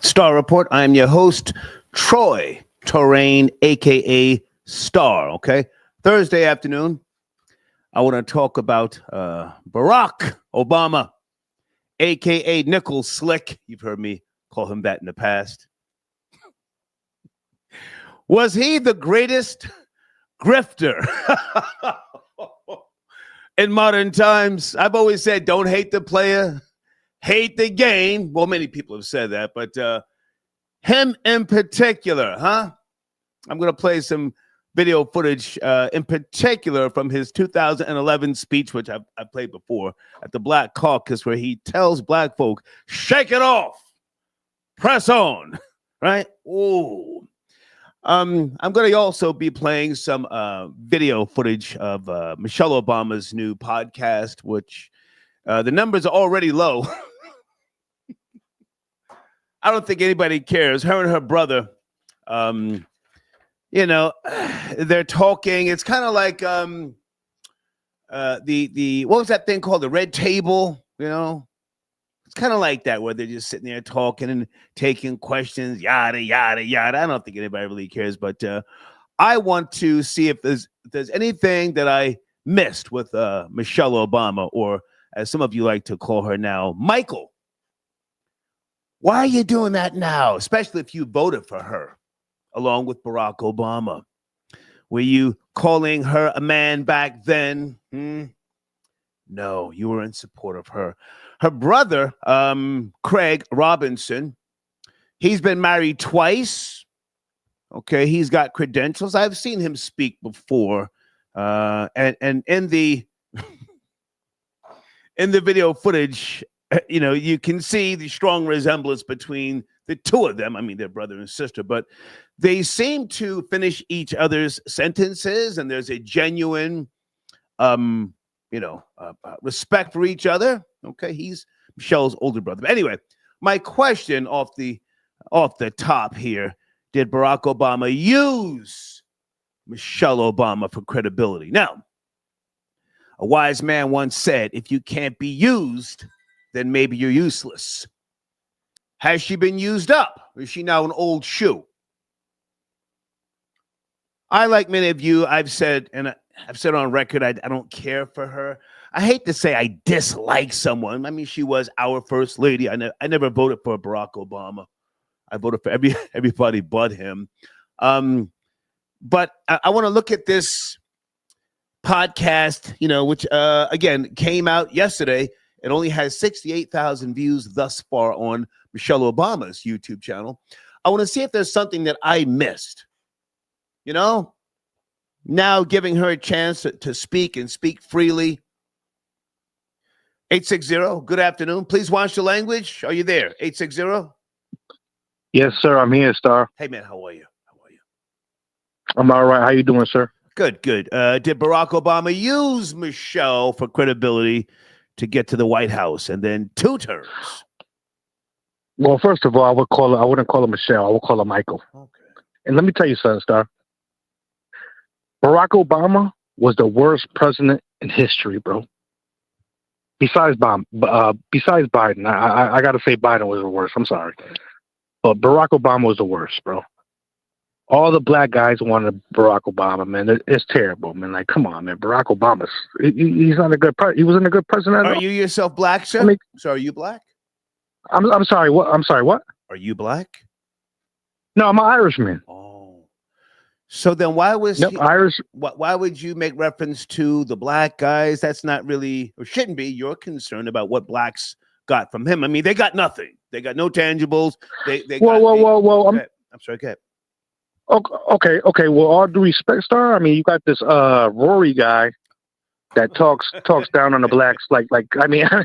Star Report. I'm your host, Troy Terrain, aka Star. Okay, Thursday afternoon. I want to talk about Barack Obama, aka Nickel Slick. You've heard me call him that in the past. Was he the greatest grifter in modern times? I've always said, don't hate the player, hate the game. Well, many people have said that, but him in particular, huh? I'm going to play some video footage in particular from his 2011 speech, which I've played before at the Black Caucus, where he tells black folk, shake it off, press on, right? Ooh. I'm going to also be playing some video footage of Michelle Obama's new podcast, which the numbers are already low. I don't think anybody cares. Her and her brother, they're talking. It's kind of like the what was that thing called? The Red Table, It's kind of like that, where they're just sitting there talking and taking questions, yada, yada, yada. I don't think anybody really cares, but I want to see if there's anything that I missed with Michelle Obama, or as some of you like to call her now, Michael. Why are you doing that now? Especially if you voted for her, along with Barack Obama. Were you calling her a man back then? No, you were in support of her. Her brother, Craig Robinson, he's been married twice. Okay, he's got credentials. I've seen him speak before. And in the in the video footage, you can see the strong resemblance between the two of them. I mean, they're brother and sister, but they seem to finish each other's sentences, and there's a genuine respect for each other. Okay, he's Michelle's older brother. But anyway, my question off the top here: did Barack Obama use Michelle Obama for credibility? Now, a wise man once said, if you can't be used, then maybe you're useless. Has she been used up? Or is she now an old shoe? I, like many of you, I've said on record, I don't care for her. I hate to say I dislike someone. I mean, she was our first lady. I never voted for Barack Obama. I voted for everybody but him. But I want to look at this podcast, which, again, came out yesterday. It only has 68,000 views thus far on Michelle Obama's YouTube channel. I want to see if there's something that I missed. Now giving her a chance to speak and speak freely. 860, good afternoon. Please watch the language. Are you there? 860? Yes, sir. I'm here, Star. Hey, man, how are you? I'm all right. How you doing, sir? Good. Did Barack Obama use Michelle for credibility to get to the White House, and then two terms? Well, first of all, I wouldn't call her Michelle. I would call her Michael. Okay. And let me tell you something, Star. Barack Obama was the worst president in history, bro. Besides Biden, I got to say Biden was the worst. I'm sorry, but Barack Obama was the worst, bro. All the black guys wanted Barack Obama, man. It's terrible, man. Like, come on, man. Barack Obama's he's not a good he wasn't a good president. Are you yourself black, sir? So are you black? I'm sorry. What? I'm sorry. What? Are you black? No, I'm an Irishman. Oh. So then why was Irish? Why would you make reference to the black guys? That's not really, or shouldn't be, your concern about what blacks got from him. I mean, they got nothing. They got no tangibles. Whoa. I'm sorry, go ahead. Okay. Well, all due respect, Star. I mean, you got this Rory guy that talks down on the blacks. Like. I mean, am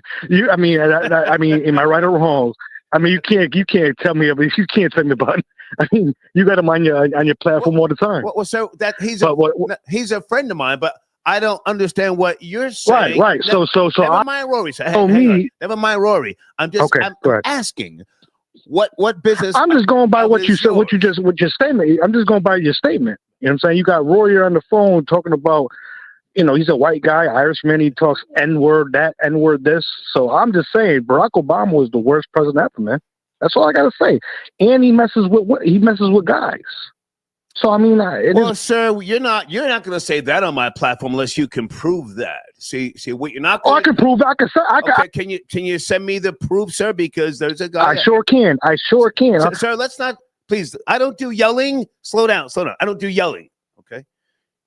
I right or wrong? I mean, you can't tell me about. You can't tell me about. I mean, you got him on your platform all the time. Well, so that he's a friend of mine, but I don't understand what you're saying. Right. So never mind Rory. Never mind Rory. I'm just asking. What business? I'm just going by what you said. With your statement. I'm just going by your statement. You know what I'm saying? You got Rory on the phone talking about, he's a white guy, Irishman. He talks N-word that, N-word this. So I'm just saying, Barack Obama was the worst president ever, man. That's all I gotta say. And he messes with guys. So I mean, sir, you're not going to say that on my platform unless you can prove that. See what you're not. I can prove that. Can you send me the proof, sir? Because there's a guy. I sure can. Sir, let's not. Please, I don't do yelling. Slow down. I don't do yelling. Okay.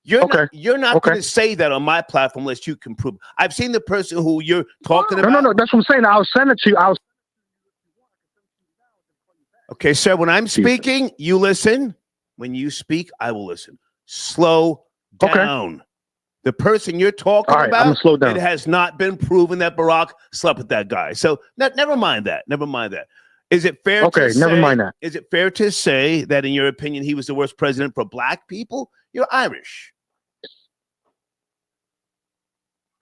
You're not going to say that on my platform unless you can prove. I've seen the person who you're talking about. No. That's what I'm saying. I'll send it to you. Okay, sir. When I'm speaking, you listen. When you speak, I will listen. Slow down. The person you're talking about, I'm gonna slow down. It has not been proven that Barack slept with that guy. So never mind that. Is it fair to say, never mind that. Is it fair to say that in your opinion, he was the worst president for black people? You're Irish.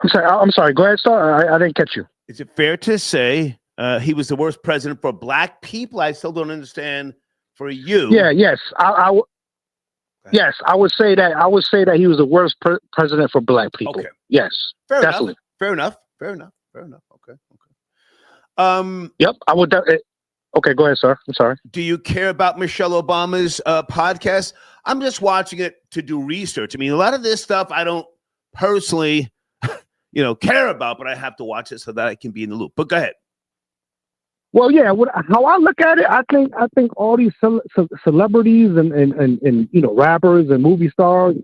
I'm sorry. Go ahead, Star. I didn't catch you. Is it fair to say he was the worst president for black people? I still don't understand. For you, yes, yes, I would say that. I would say that he was the worst president for black people. Okay. Yes, definitely. Fair enough. Okay. Yep, I would. Okay, go ahead, sir. I'm sorry. Do you care about Michelle Obama's podcast? I'm just watching it to do research. I mean, a lot of this stuff I don't personally, care about, but I have to watch it so that I can be in the loop. But go ahead. Well, yeah. How I look at it, I think all these celebrities and rappers and movie stars,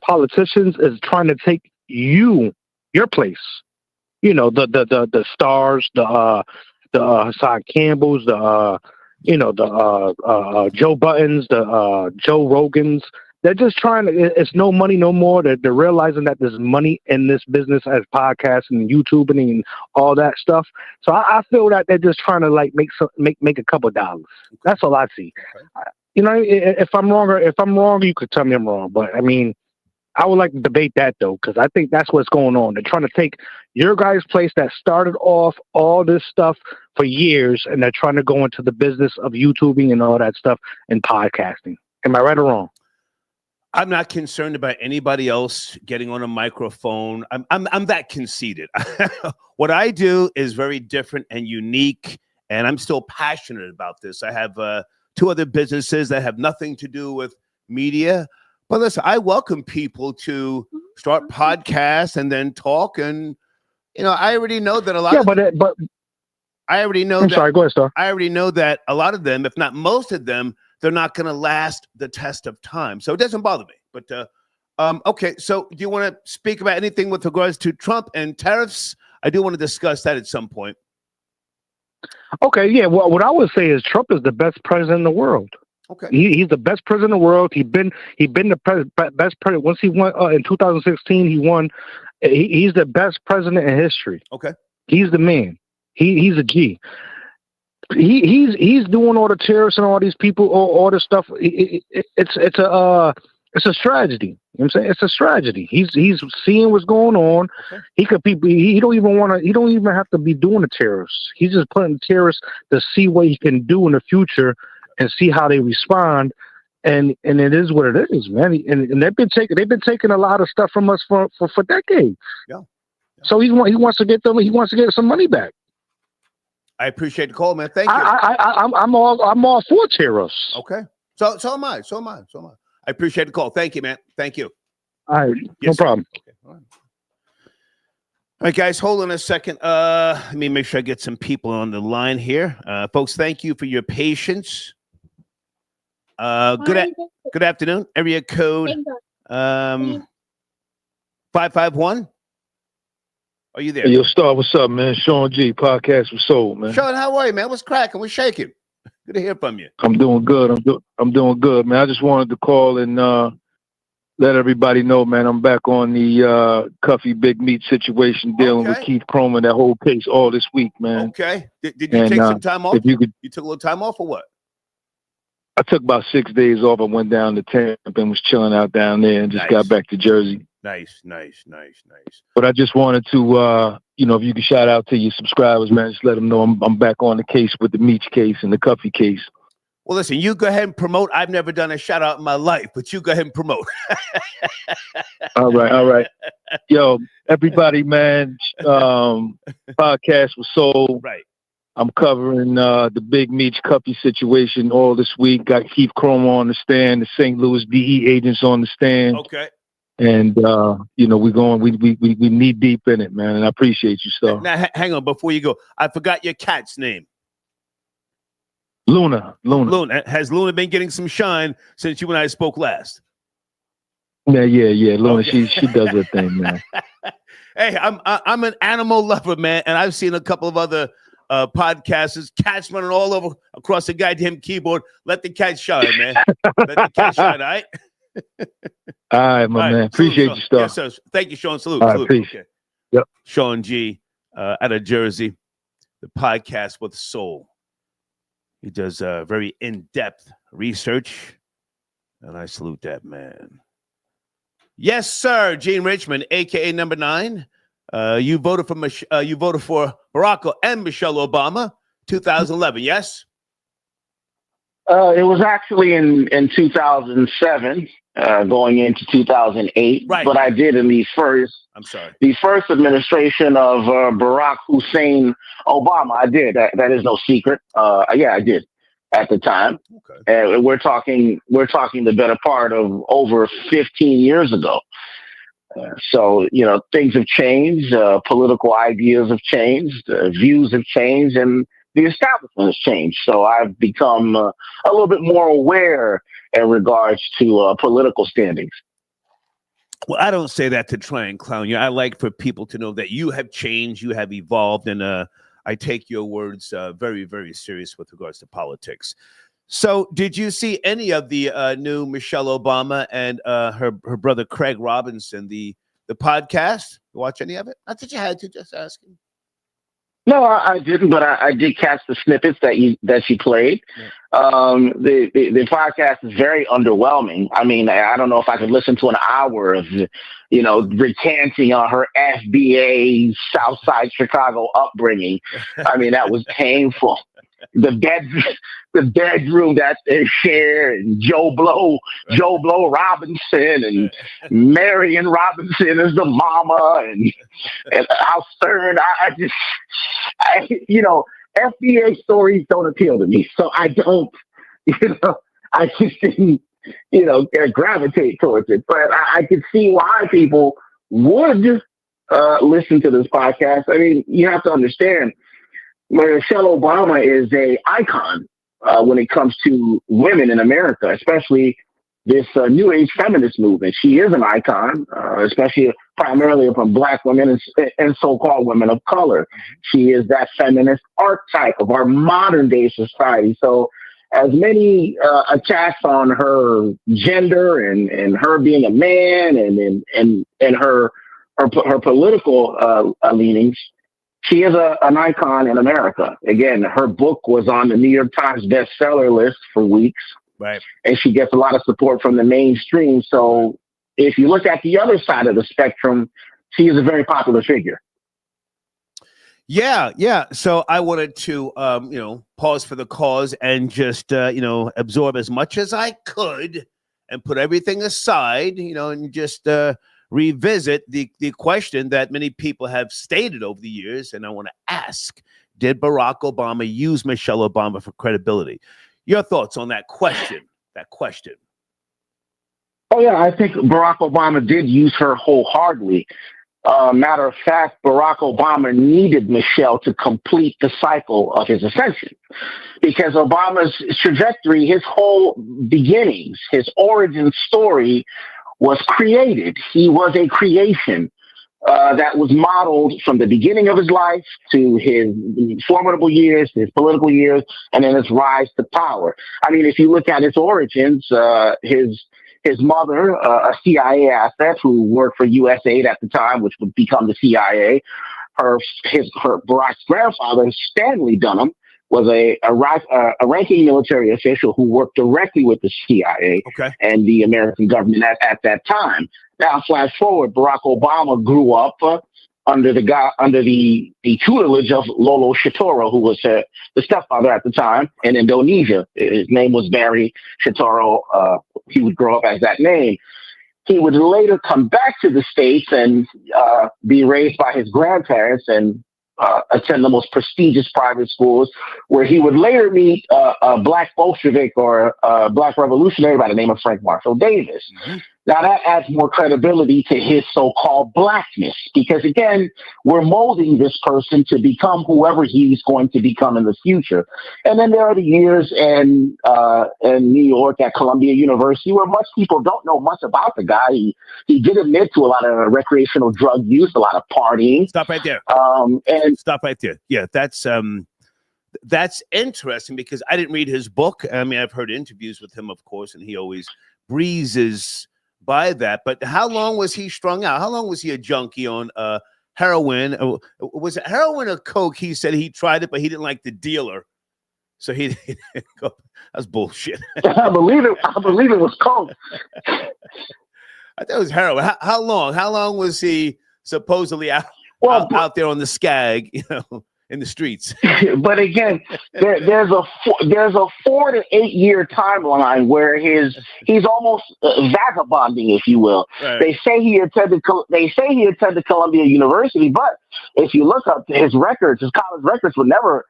politicians is trying to take your place. The stars, the Hassan Campbells, the Joe Buttons, the Joe Rogans. They're just trying to. It's no money no more. They're realizing that there's money in this business as podcasting and YouTubing and all that stuff. So I feel that they're just trying to make a couple dollars. That's all I see. Okay. If I'm wrong, you could tell me I'm wrong. But I mean, I would like to debate that though, because I think that's what's going on. They're trying to take your guys' place that started off all this stuff for years, and they're trying to go into the business of YouTubing and all that stuff and podcasting. Am I right or wrong? I'm not concerned about anybody else getting on a microphone. I'm that conceited. What I do is very different and unique, and I'm still passionate about this. I have 2 other businesses that have nothing to do with media. But listen, I welcome people to start podcasts and then talk. And I already know that a lot. Yeah, but I already know. Sorry, go ahead, Star. I already know that a lot of them, if not most of them, they're not going to last the test of time. So it doesn't bother me. But okay, so do you want to speak about anything with regards to Trump and tariffs? I do want to discuss that at some point. Okay, yeah. Well, what I would say is Trump is the best president in the world. Okay, he's the best president in the world. He's been the best president. Once he won in 2016, he won. He's the best president in history. Okay, he's the man. He's a G. He's doing all the terrorists and all these people, all this stuff. It's a strategy. You know what I'm saying? It's a strategy. He's seeing what's going on. Okay. He don't even have to be doing the terrorists. He's just putting the terrorists to see what he can do in the future and see how they respond. And it is what it is, man. And they've been taking a lot of stuff from us for decades. Yeah. So he wants to get some money back. I appreciate the call, man. Thank you. I'm all for terrorists. Okay. So am I. I appreciate the call. Thank you, man. Thank you. All right. Yes, no problem. Okay. All right, guys, hold on a second. Let me make sure I get some people on the line here. Folks, thank you for your patience. Good afternoon. Area code 551. Are you there? Hey, yo, Star, what's up, man? Sean G, Podcast with Soul, man. Sean, how are you, man? What's cracking? What's shaking? Good to hear from you. I'm doing good. I'm doing good, man. I just wanted to call and let everybody know, man, I'm back on the Cuffy Big Meat situation, dealing with Keith Croman, that whole case all this week, man. Okay. Did you take some time off? You took a little time off or what? I took about 6 days off. I went down to Tampa and was chilling out down there and just got back to Jersey. Nice. But I just wanted to, if you could shout out to your subscribers, man, just let them know I'm back on the case with the Meach case and the Cuffy case. Well, listen, you go ahead and promote. I've never done a shout out in my life, but you go ahead and promote. All right. Yo, everybody, man, Podcast with Soul. Right. I'm covering the Big Meech Cuppy situation all this week. Got Keith Chroma on the stand, the St. Louis DE agents on the stand. Okay. And you know, we knee deep in it, man. And I appreciate you, sir. Now, hang on, before you go, I forgot your cat's name. Luna. Has Luna been getting some shine since you and I spoke last? Yeah. Luna, okay. she does her thing, man. Hey, I'm an animal lover, man, and I've seen a couple of other podcasters, cats running all over across the goddamn keyboard. Let the cat shine, man. Let the cat shine, all right? All right, my man. Appreciate you, stuff. Yes, sir. Thank you, Sean. Salute. Right, salute. Okay. Yep. Sean G. Out of Jersey, the podcast with soul. He does very in-depth research, and I salute that man. Yes, sir. Gene Richmond, aka Number 9. You voted for Barack and Michelle Obama, 2011. Yes. It was actually in 2007, going into 2008. Right. But I did in the first administration of Barack Hussein Obama. I did. That is no secret. Yeah, I did at the time. Okay. And we're talking the better part of over 15 years ago. So, you know, things have changed. Political ideas have changed. Views have changed, and the establishment has changed. So I've become a little bit more aware in regards to political standings. Well, I don't say that to try and clown you. I like for people to know that you have changed, you have evolved, and I take your words very, very serious with regards to politics. So did you see any of the new Michelle Obama and her brother Craig Robinson, the podcast? You watch any of it? Not that you had to, just asking. No, I didn't, but I did catch the snippets that she played. Yeah. The podcast is very underwhelming. I mean, I don't know if I could listen to an hour of, you know, recanting on her FBA Southside Chicago upbringing. I mean, that was painful. The bedroom that they share, and Joe Blow Robinson, and Marion Robinson is the mama, and how stern. You know, FBA stories don't appeal to me, so I don't, you know, I just didn't, you know, gravitate towards it. But I could see why people would listen to this podcast. I mean, you have to understand, Michelle Obama is an icon when it comes to women in America, especially this new age feminist movement. She is an icon, especially primarily from Black women and so-called women of color. She is that feminist archetype of our modern day society. So as many attacks on her gender and her being a man and her political leanings, she is an icon in America. Again, her book was on the New York Times bestseller list for weeks. Right. And she gets a lot of support from the mainstream. So if you look at the other side of the spectrum, she is a very popular figure. Yeah. So I wanted to, you know, pause for the cause and just, you know, absorb as much as I could and put everything aside, you know, and just revisit the question that many people have stated over the years. And I want to ask, did Barack Obama use Michelle Obama for credibility? Your thoughts on that question? Oh, yeah, I think Barack Obama did use her wholeheartedly. Matter of fact, Barack Obama needed Michelle to complete the cycle of his ascension, because Obama's trajectory, his whole beginnings, his origin story was created. He was a creation that was modeled from the beginning of his life to his formidable years, his political years, and then his rise to power. I mean, if you look at his origins, his mother, a CIA asset who worked for USAID at the time, which would become the CIA, her Barack's grandfather, Stanley Dunham, was a ranking military official who worked directly with the CIA and the American government at that time. Now, flash forward, Barack Obama grew up under the tutelage of Lolo Soetoro, who was the stepfather at the time in Indonesia. His name was Barry Soetoro. He would grow up as that name. He would later come back to the States and be raised by his grandparents and attend the most prestigious private schools, where he would later meet a black Bolshevik or a black revolutionary by the name of Frank Marshall Davis. Mm-hmm. Now that adds more credibility to his so-called blackness, because again, we're molding this person to become whoever he's going to become in the future. And then there are the years in New York at Columbia University, where much people don't know much about the guy. He did admit to a lot of recreational drug use, a lot of partying. Stop right there. And stop right there. Yeah, that's interesting, because I didn't read his book. I mean, I've heard interviews with him, of course, and he always breezes by that. But how long was he strung out? How long was he a junkie on heroin? Was it heroin or coke? He said he tried it, but he didn't like the dealer, so he didn't go. That's bullshit. I believe it was coke. I thought it was heroin. How long? How long was he supposedly out there on the skag, in the streets? But again, there's a 4 to 8 year timeline where he's almost vagabonding, if you will. Right. They say he attended Columbia University, but if you look up his records, his college records were never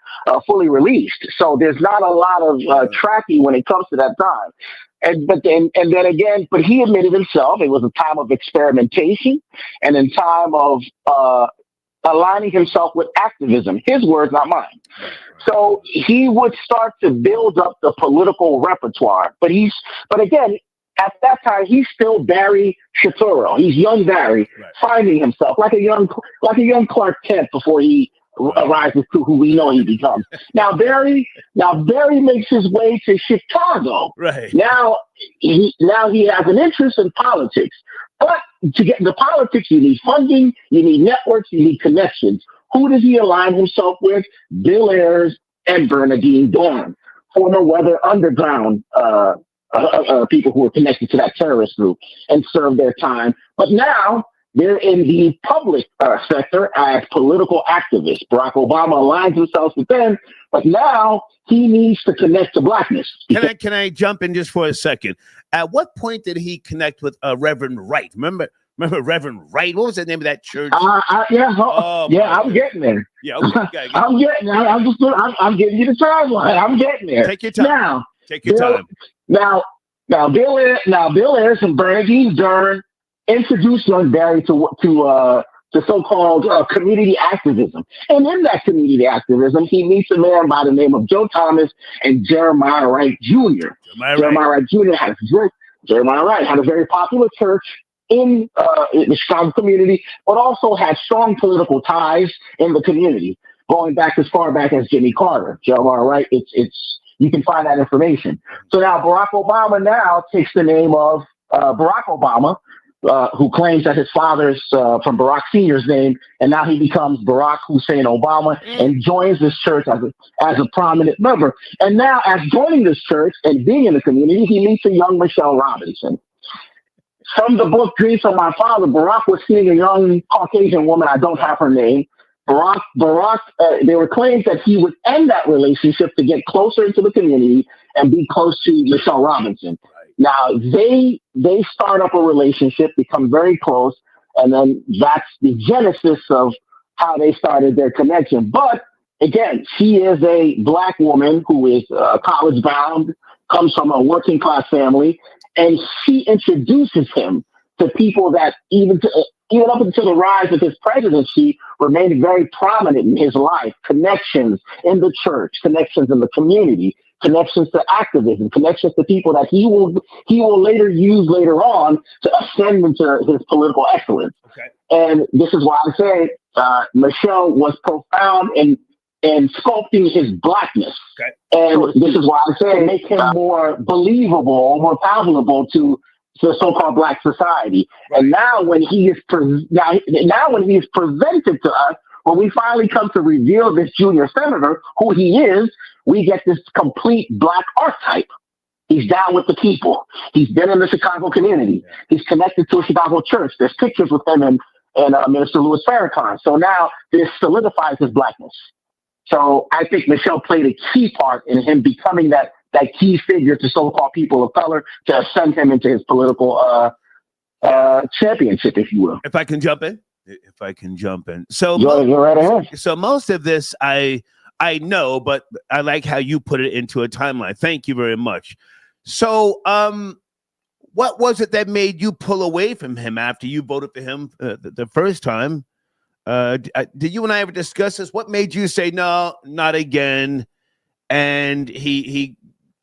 fully released. So there's not a lot of tracking when it comes to that time. But then again, he admitted himself it was a time of experimentation and in time of aligning himself with activism. His words, not mine. So he would start to build up the political repertoire. But again, at that time, he's still Barry Shapiro. He's young Barry, finding himself like a young Clark Kent before he arises to who we know he becomes. Now Barry makes his way to Chicago. Right. Now he has an interest in politics. But to get into politics, you need funding, you need networks, you need connections. Who does he align himself with? Bill Ayers and Bernardine Dohrn, former Weather Underground people who were connected to that terrorist group and served their time. But now they're in the public sector as political activists. Barack Obama aligns himself with them, but now he needs to connect to blackness. Can I jump in just for a second? At what point did he connect with Reverend Wright? Remember Reverend Wright? What was the name of that church? I'm getting there. Yeah, okay. I'm getting there. I'm giving you the timeline. I'm getting there. Take your time. Now, Bill Ayers and Bernardine Dohrn introduced young Barry to so-called community activism. And in that community activism, he meets a man by the name of Joe Thomas and Jeremiah Wright Jr. Jeremiah Wright Jr. had a very popular church in the Chicago community, but also had strong political ties in the community, going back as far back as Jimmy Carter. Jeremiah Wright, you can find that information. So now Barack Obama now takes the name of Barack Obama, who claims that his father's from Barack Sr.'s name, and now he becomes Barack Hussein Obama and joins this church as a prominent member. And now, as joining this church and being in the community, he meets a young Michelle Robinson. From the book Dreams of My Father, Barack was seeing a young Caucasian woman, I don't have her name. There were claims that he would end that relationship to get closer into the community and be close to Michelle Robinson. Now, they start up a relationship, become very close, and then that's the genesis of how they started their connection. But again, she is a black woman who is college bound, comes from a working class family, and she introduces him to people that even up until the rise of his presidency remained very prominent in his life. Connections in the church, connections in the community, connections to activism, connections to people that he will later use later on to ascend into his political excellence. Okay. And this is why I say Michelle was profound in sculpting his blackness. Okay. And this is why I say make him more believable, more palatable to the so-called black society. Right. And now when he is presented to us, when we finally come to reveal this junior senator, who he is, we get this complete black archetype. He's down with the people. He's been in the Chicago community. He's connected to a Chicago church. There's pictures with him and Minister Louis Farrakhan. So now this solidifies his blackness. So I think Michelle played a key part in him becoming that key figure to so-called people of color to ascend him into his political championship, if you will. If I can jump in? if I can jump in. So, You're right ahead. So most of this I know, but I like how you put it into a timeline. Thank you very much. So, what was it that made you pull away from him after you voted for him the first time? Did you and I ever discuss this? What made you say no, not again? And he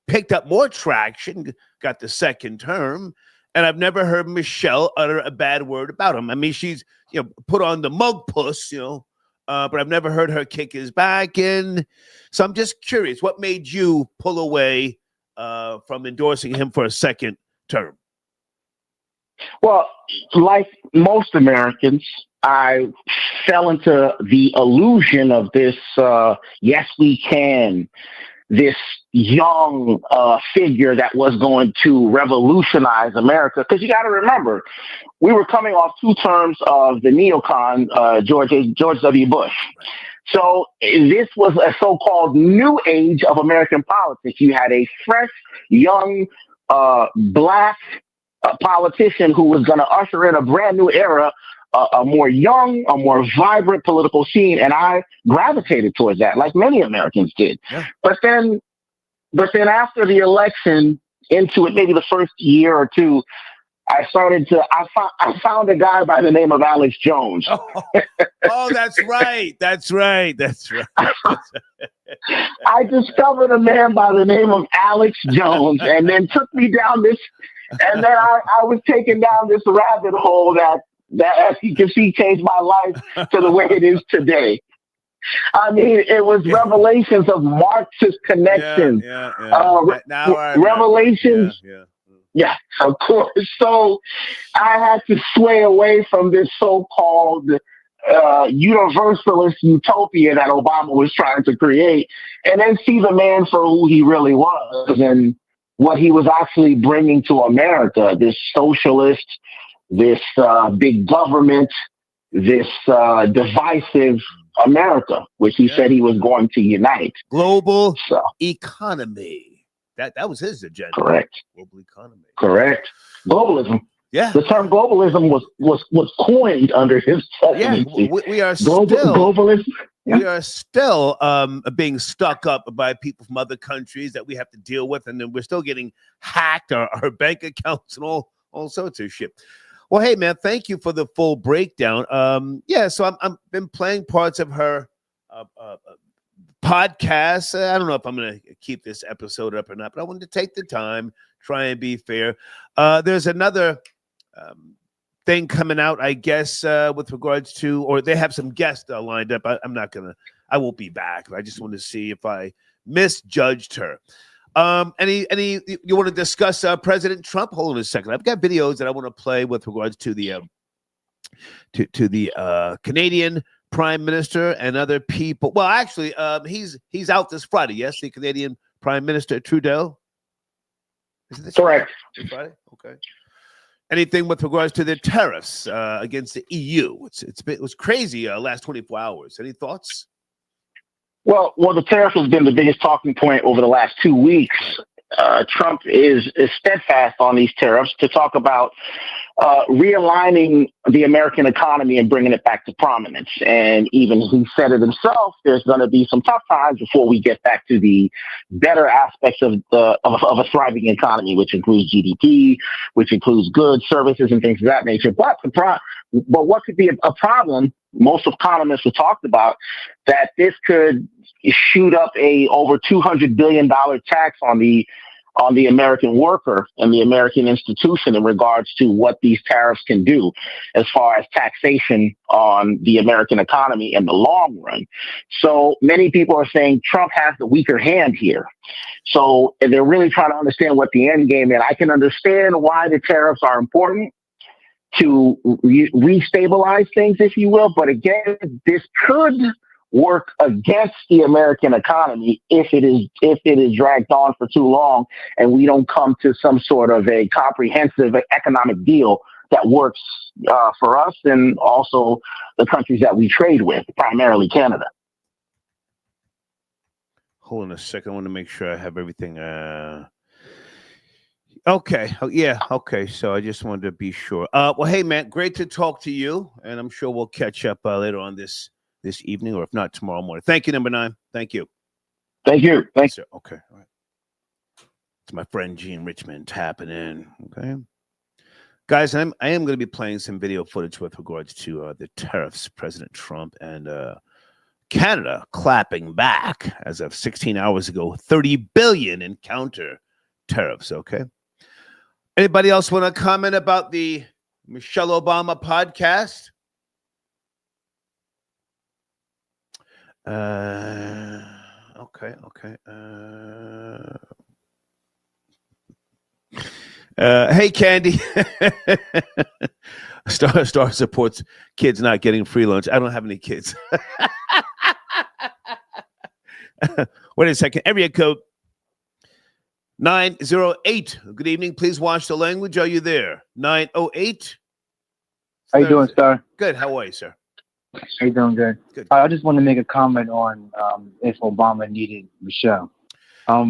picked up more traction, got the second term, and I've never heard Michelle utter a bad word about him. I mean, she's put on the mug puss, but I've never heard her kick his back in. So I'm just curious, what made you pull away from endorsing him for a second term? Well, like most Americans, I fell into the illusion of this yes, we can, this young figure that was going to revolutionize America. Because you got to remember, we were coming off 2 terms of the neocon, George W. Bush. So this was a so-called new age of American politics. You had a fresh, young, black politician who was going to usher in a brand new era, a more young, a more vibrant political scene, and I gravitated towards that, like many Americans did. Yeah. But then after the election, into it, maybe the first year or two, I found a guy by the name of Alex Jones. Oh, that's right. That's right. I discovered a man by the name of Alex Jones, and then took me down this. And then I was taken down this rabbit hole that, as you can see, changed my life to the way it is today. I mean, it was revelations of Marxist connections. Revelations. Yeah, of course. So I had to sway away from this so-called universalist utopia that Obama was trying to create, and then see the man for who he really was and what he was actually bringing to America, this socialist, this big government, this divisive America, which he said he was going to unite. Global economy. That was his agenda. Correct. Global economy. Correct. Globalism. Yeah. The term globalism was coined under his presidency. Yeah, we are globalism. We are still being stuck up by people from other countries that we have to deal with, and then we're still getting hacked, our bank accounts and all sorts of shit. Well, hey man, thank you for the full breakdown. So I'm been playing parts of her podcast. I don't know if I'm going to keep this episode up or not, but I wanted to take the time, try and be fair. There's another thing coming out, I guess, with regards to, or they have some guests lined up. I won't be back. I just want to see if I misjudged her. You want to discuss President Trump? Hold on a second. I've got videos that I want to play with regards to the Canadian Prime Minister and other people. Well, actually, he's out this Friday. Yes, the Canadian Prime Minister Trudeau. Is this correct? Friday? Okay. Anything with regards to the tariffs against the EU? It was crazy last 24 hours. Any thoughts? Well, the tariff has been the biggest talking point over the last 2 weeks. Trump is steadfast on these tariffs to talk about realigning the American economy and bringing it back to prominence. And even he said it himself, there's going to be some tough times before we get back to the better aspects of a thriving economy, which includes GDP, which includes goods, services, and things of that nature. But what could be a problem, most economists have talked about, that this could shoot up a over $200 billion tax on the American worker and the American institution in regards to what these tariffs can do as far as taxation on the American economy in the long run. So many people are saying Trump has the weaker hand here. So they're really trying to understand what the end game is. I can understand why the tariffs are important to restabilize things, if you will. But again, this could work against the American economy if it is dragged on for too long and we don't come to some sort of a comprehensive economic deal that works for us and also the countries that we trade with, primarily Canada. Hold on a second. I want to make sure I have everything. Okay. Oh, yeah. Okay. So I just wanted to be sure. Well, hey, man, great to talk to you, and I'm sure we'll catch up later on this evening, or if not tomorrow morning. Thank you, number 9. Thank you. Thank you. Yes, sir. Okay. All right. It's my friend Gene Richmond tapping in. Okay. Guys, I am going to be playing some video footage with regards to the tariffs, President Trump and Canada clapping back as of 16 hours ago, $30 billion in counter tariffs. Okay. Anybody else want to comment about the Michelle Obama podcast? Okay. Hey, Candy. Star supports kids not getting free lunch. I don't have any kids. Wait a second. Area code 908. Good evening. Please watch the language. Are you there? 908. How you doing, Star? Good. How are you, sir? How you doing? Good. Good. I just want to make a comment on if Obama needed Michelle.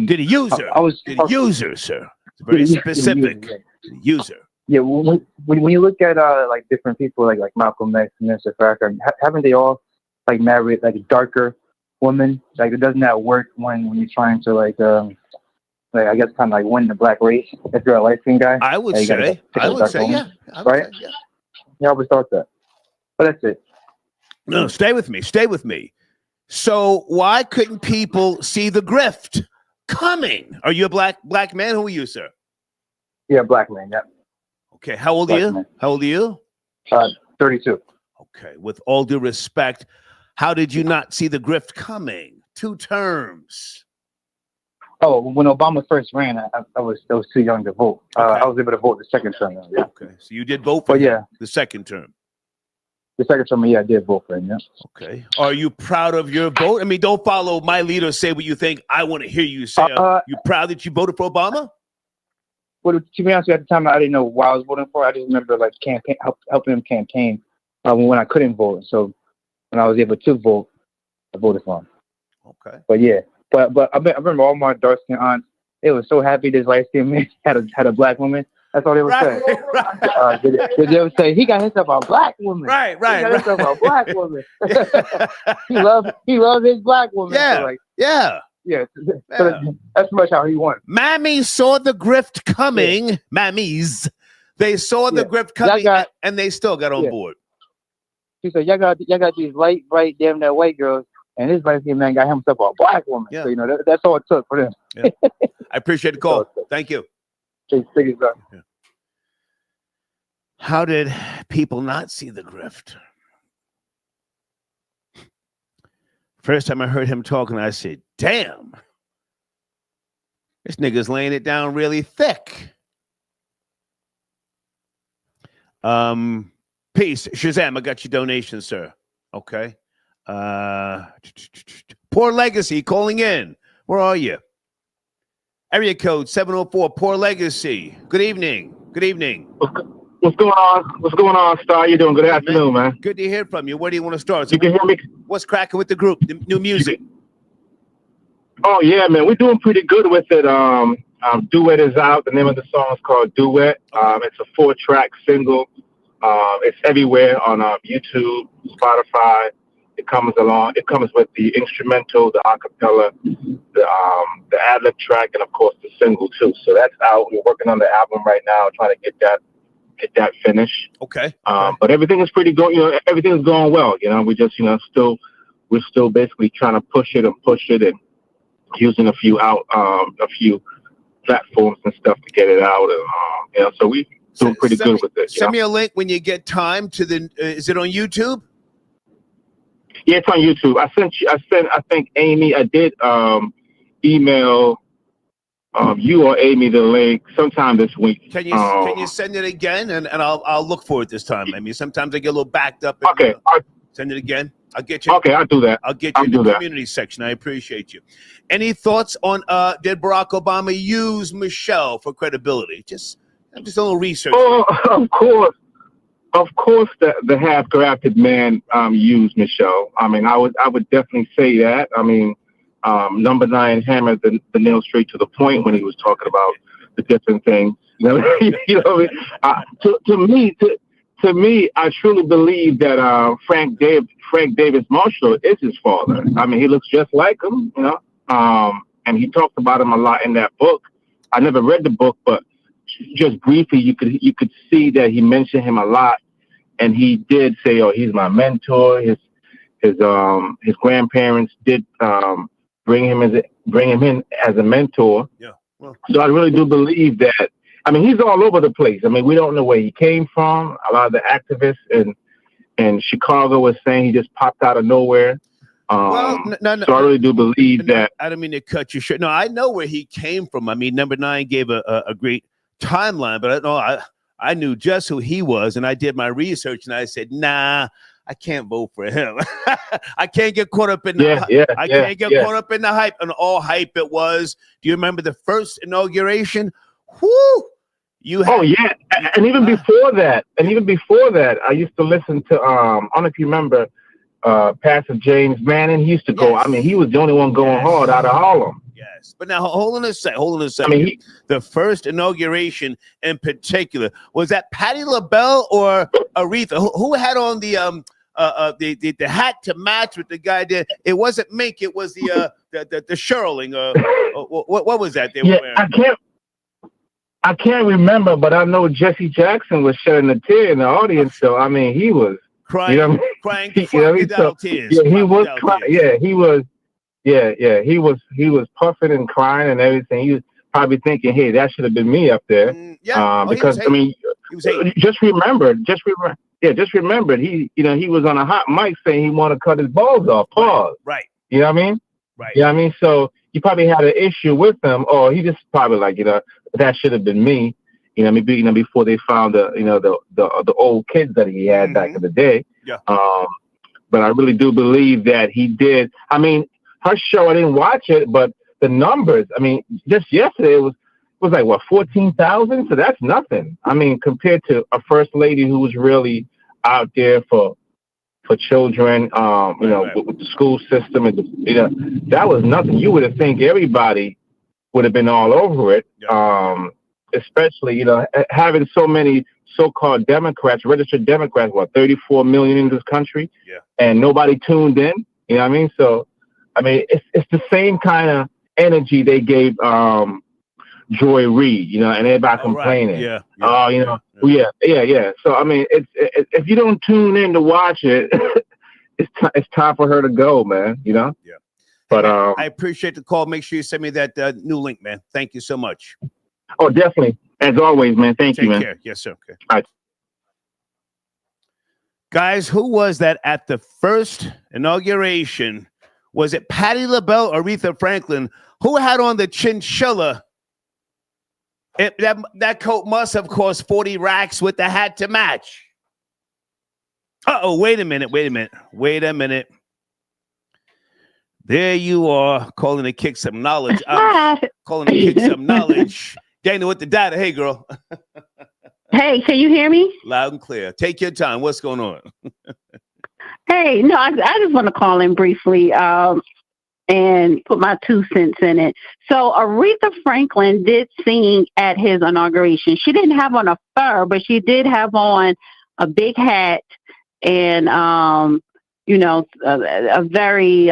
Did he use her? Did he use her, sir? It's very specific. User. Yeah. When you look at like different people like Malcolm X and Mr. Farrakhan, haven't they all like married like a darker woman? Like, it doesn't that work when you're trying to like I guess kind of like win the black race if you're a light skinned guy? I would say, yeah. Right? Yeah. Yeah, I always thought that. But that's it. No, stay with me. Stay with me. So why couldn't people see the grift coming? Are you a black man? Who are you, sir? Yeah, black man. Yeah. Okay. How old are you? Man. How old are you? 32. Okay. With all due respect, how did you not see the grift coming? 2 terms. Oh, when Obama first ran, I was too young to vote. Okay. I was able to vote the second term. Yeah. Okay. So you did vote for him, the second term. The second term, yeah, I did vote for him. Yeah. Okay. Are you proud of your vote? I mean, don't follow my leader. Say what you think. I want to hear you say. You proud that you voted for Obama? Well, to be honest with you, at the time, I didn't know what I was voting for. I just remember like helping him campaign when I couldn't vote. So when I was able to vote, I voted for him. Okay. But yeah, but I remember all my dark skin aunts. They were so happy this light skinned man had a black woman. That's all they would say. Right. They would say he got himself a black woman. Right. He got himself a black woman. he loved his black woman. Yeah. So like, yeah. Yeah. So that's much how he won. Mammy saw the grift coming. Yeah. Mammies. They saw the grift coming and they still got on board. She said, y'all got these light, bright, damn that white girls, and this light skinned man got himself a black woman. Yeah. So that's all it took for them. Yeah. I appreciate the call. Thank you. Yeah. How did people not see the grift? First time I heard him talking, I said, damn, this nigga's laying it down really thick. Peace. Shazam, I got your donation, sir. Okay. Poor Legacy calling in. Where are you? Area code 704, Poor Legacy. Good evening. Good evening. What's going on? What's going on, Star? How you doing? Good afternoon, man. Good to hear from you. Where do you want to start? So you can hear me? What's cracking with the group? The new music? Oh, yeah, man. We're doing pretty good with it. Duet is out. The name of the song is called Duet. It's a 4-track single. It's everywhere on YouTube, Spotify. It comes with the instrumental, the acapella, the ad-lib track, and of course the single too. So that's out. We're working on the album right now, trying to get that finished. Okay. But everything is pretty good. Everything is going well. We just, we're still basically trying to push it and using a few platforms and stuff to get it out. And so we doing pretty good with it. Send me a link when you get time to the. Is it on YouTube? Yeah, it's on YouTube. I think Amy. I did email you or Amy the link sometime this week. Can you send it again? And I'll look for it this time. I mean, sometimes I get a little backed up. Okay. Send it again. I'll get you. Okay, I'll do that. I'll get you in the community section. I appreciate you. Any thoughts on did Barack Obama use Michelle for credibility? Just a little research. Oh, of course, the half-grafted man used Michelle. I mean, I would definitely say that. I mean, Number 9 hammered the nail straight to the point when he was talking about the different things. You know, you know what I mean? To me, I truly believe that Frank Davis Marshall is his father. I mean, he looks just like him, you know. And he talked about him a lot in that book. I never read the book, but just briefly, you could see that he mentioned him a lot, and he did say, "Oh, he's my mentor." His grandparents did bring him in as a mentor. Yeah. Well, so I really do believe that. I mean, he's all over the place. I mean, we don't know where he came from. A lot of the activists in Chicago was saying he just popped out of nowhere. So I really do believe that. I don't mean to cut you short. No, I know where he came from. I mean, Number 9 gave a great timeline, but I knew just who he was, and I did my research, and I said, nah, I can't vote for him. I can't get caught up in the can't get caught up in the hype, and all hype it was. Do you remember the first inauguration? Whoo! And even before that, I used to listen to I don't know if you remember Pastor James Manning. He used to go. I mean, he was the only one going hard out of Harlem. Yes, but now hold on a second. I mean, the first inauguration in particular, was that Patti LaBelle or Aretha? Who had on the hat to match with the guy there? It wasn't Mink. It was the shearling. What was that they were wearing? I can't remember, but I know Jesse Jackson was shedding a tear in the audience. So I mean, he was crying, you know what crying, tears. Yeah, he was crying. Yeah, he was. Yeah, he was puffing and crying and everything. He was probably thinking, "Hey, that should have been me up there." Because I mean, just remember, he was on a hot mic saying he wanted to cut his balls off. Pause. Right. You know what I mean? Right. You know what I mean? So you probably had an issue with him, or he just probably like, that should have been me. You know, maybe before they found the old kids that he had back in the day. Yeah. But I really do believe that he did. I mean, her show, I didn't watch it, but the numbers, I mean, just yesterday it was like, what, 14,000? So that's nothing. I mean, compared to a first lady who was really out there for children, with the school system, and that was nothing. You would have think everybody would have been all over it, especially, having so many so-called Democrats, registered Democrats, 34 million in this country, and nobody tuned in, you know what I mean? So, I mean, it's the same kind of energy they gave Joy Reid, and everybody complaining. Yeah. So I mean, if you don't tune in to watch it, it's time for her to go, man. Yeah. But I appreciate the call. Make sure you send me that new link, man. Thank you so much. Oh, definitely. As always, man. Thank you, man. Take care. Yes, sir. Okay. All right. Guys, who was that at the first inauguration? Was it Patti LaBelle or Aretha Franklin? Who had on the chinchilla? That coat must have cost 40 racks with the hat to match. Wait a minute. There you are, calling to kick some knowledge. Dana with the data. Hey, girl. Hey, can you hear me? Loud and clear. Take your time. What's going on? Hey, no, I just want to call in briefly and put my 2 cents in it. So Aretha Franklin did sing at his inauguration. She didn't have on a fur, but she did have on a big hat and, a very,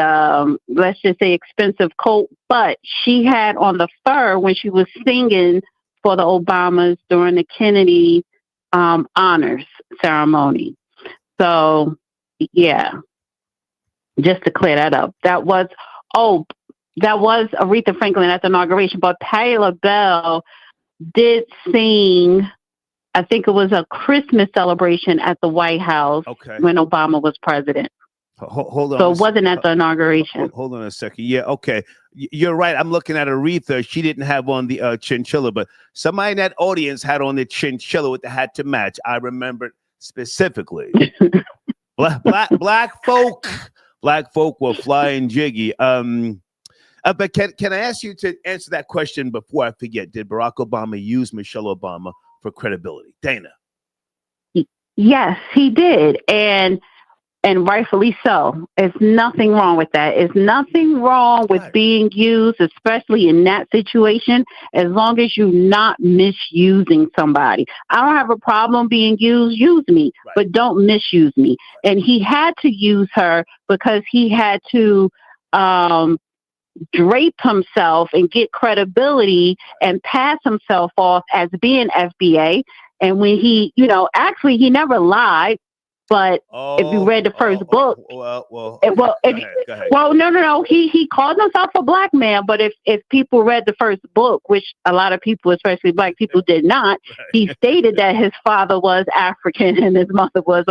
let's just say, expensive coat. But she had on the fur when she was singing for the Obamas during the Kennedy honors ceremony. So, yeah, just to clear that up. That was Aretha Franklin at the inauguration, but Patti LaBelle did sing, I think it was a Christmas celebration at the White House when Obama was president. Hold on. So it wasn't at the inauguration. Hold on a second. Yeah, okay. You're right. I'm looking at Aretha. She didn't have on the chinchilla, but somebody in that audience had on the chinchilla with the hat to match. I remember specifically. Black folk were flying jiggy. But can I ask you to answer that question before I forget? Did Barack Obama use Michelle Obama for credibility? Dana. Yes, he did. And and rightfully so. There's nothing wrong with that. There's nothing wrong with being used, especially in that situation, as long as you're not misusing somebody. I don't have a problem being used. Use me, but don't misuse me. And he had to use her because he had to drape himself and get credibility and pass himself off as being FBA. And when he, actually he never lied. But if you read the first book, go ahead. No. He called himself a black man. But if people read the first book, which a lot of people, especially black people, did not, he stated that his father was African and his mother was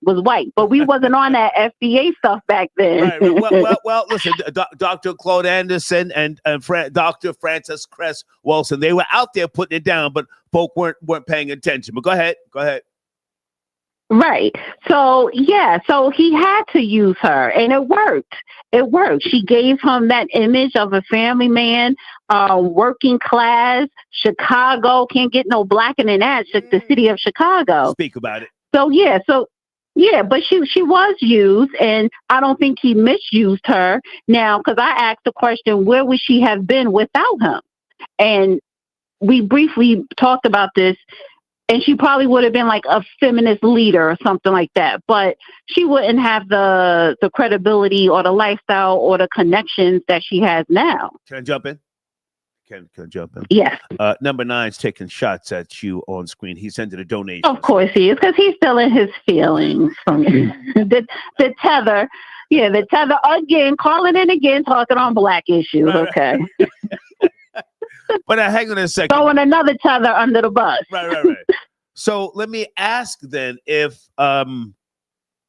white. But we wasn't on that FBA stuff back then. Right. Well, listen, Dr. Claude Anderson and Dr. Frances Cress Wilson, they were out there putting it down, but folk weren't paying attention. But go ahead. Right. So he had to use her, and it worked. She gave him that image of a family man, working class, Chicago, can't get no blacker than that, the city of Chicago. Speak about it. But she was used, and I don't think he misused her. Now, because I asked the question, where would she have been without him? And we briefly talked about this. And she probably would have been like a feminist leader or something like that. But she wouldn't have the credibility or the lifestyle or the connections that she has now. Can I jump in? Can I jump in? Yes. Number 9's taking shots at you on screen. He sent it a donation. Of course he is, because he's still in his feelings. the tether. Yeah, the tether again, calling in again, talking on black issues. Right. Okay. But hang on a second. Throwing another tether under the bus. Right. So let me ask then, if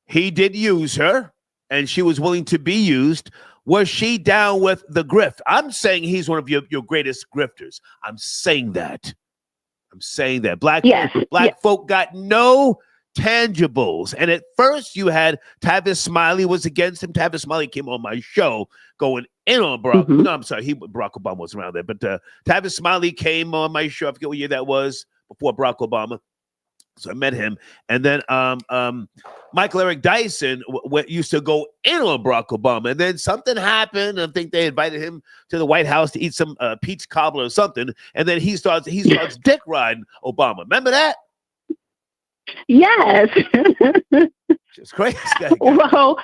he did use her and she was willing to be used, was she down with the grift? I'm saying he's one of your greatest grifters. I'm saying that. Black folk got no tangibles. And at first you had Tavis Smiley was against him. Tavis Smiley came on my show going in on Barack. Mm-hmm. No, I'm sorry. Barack Obama was around there. But Tavis Smiley came on my show. I forget what year that was, before Barack Obama. So I met him. And then Michael Eric Dyson used to go in on Barack Obama. And then something happened. I think they invited him to the White House to eat some peach cobbler or something. And then he starts dick riding Obama. Remember that? Yes. It's crazy. Well,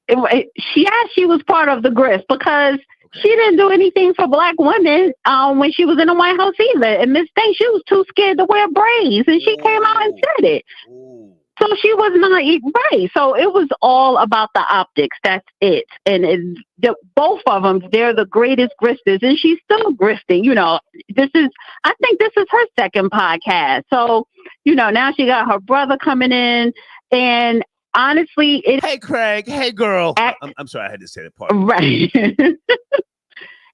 she was part of the grift because she didn't do anything for black women when she was in the White House either. And Miss Thing, she was too scared to wear braids, and she came out and said it. Ooh. So she was not right. So it was all about the optics. That's it. And both of them, they're the greatest grifters, and she's still grifting. I think this is her second podcast. So, now she got her brother coming in, and honestly, hey, Craig. Hey, girl. I'm sorry, I had to say that part. Right.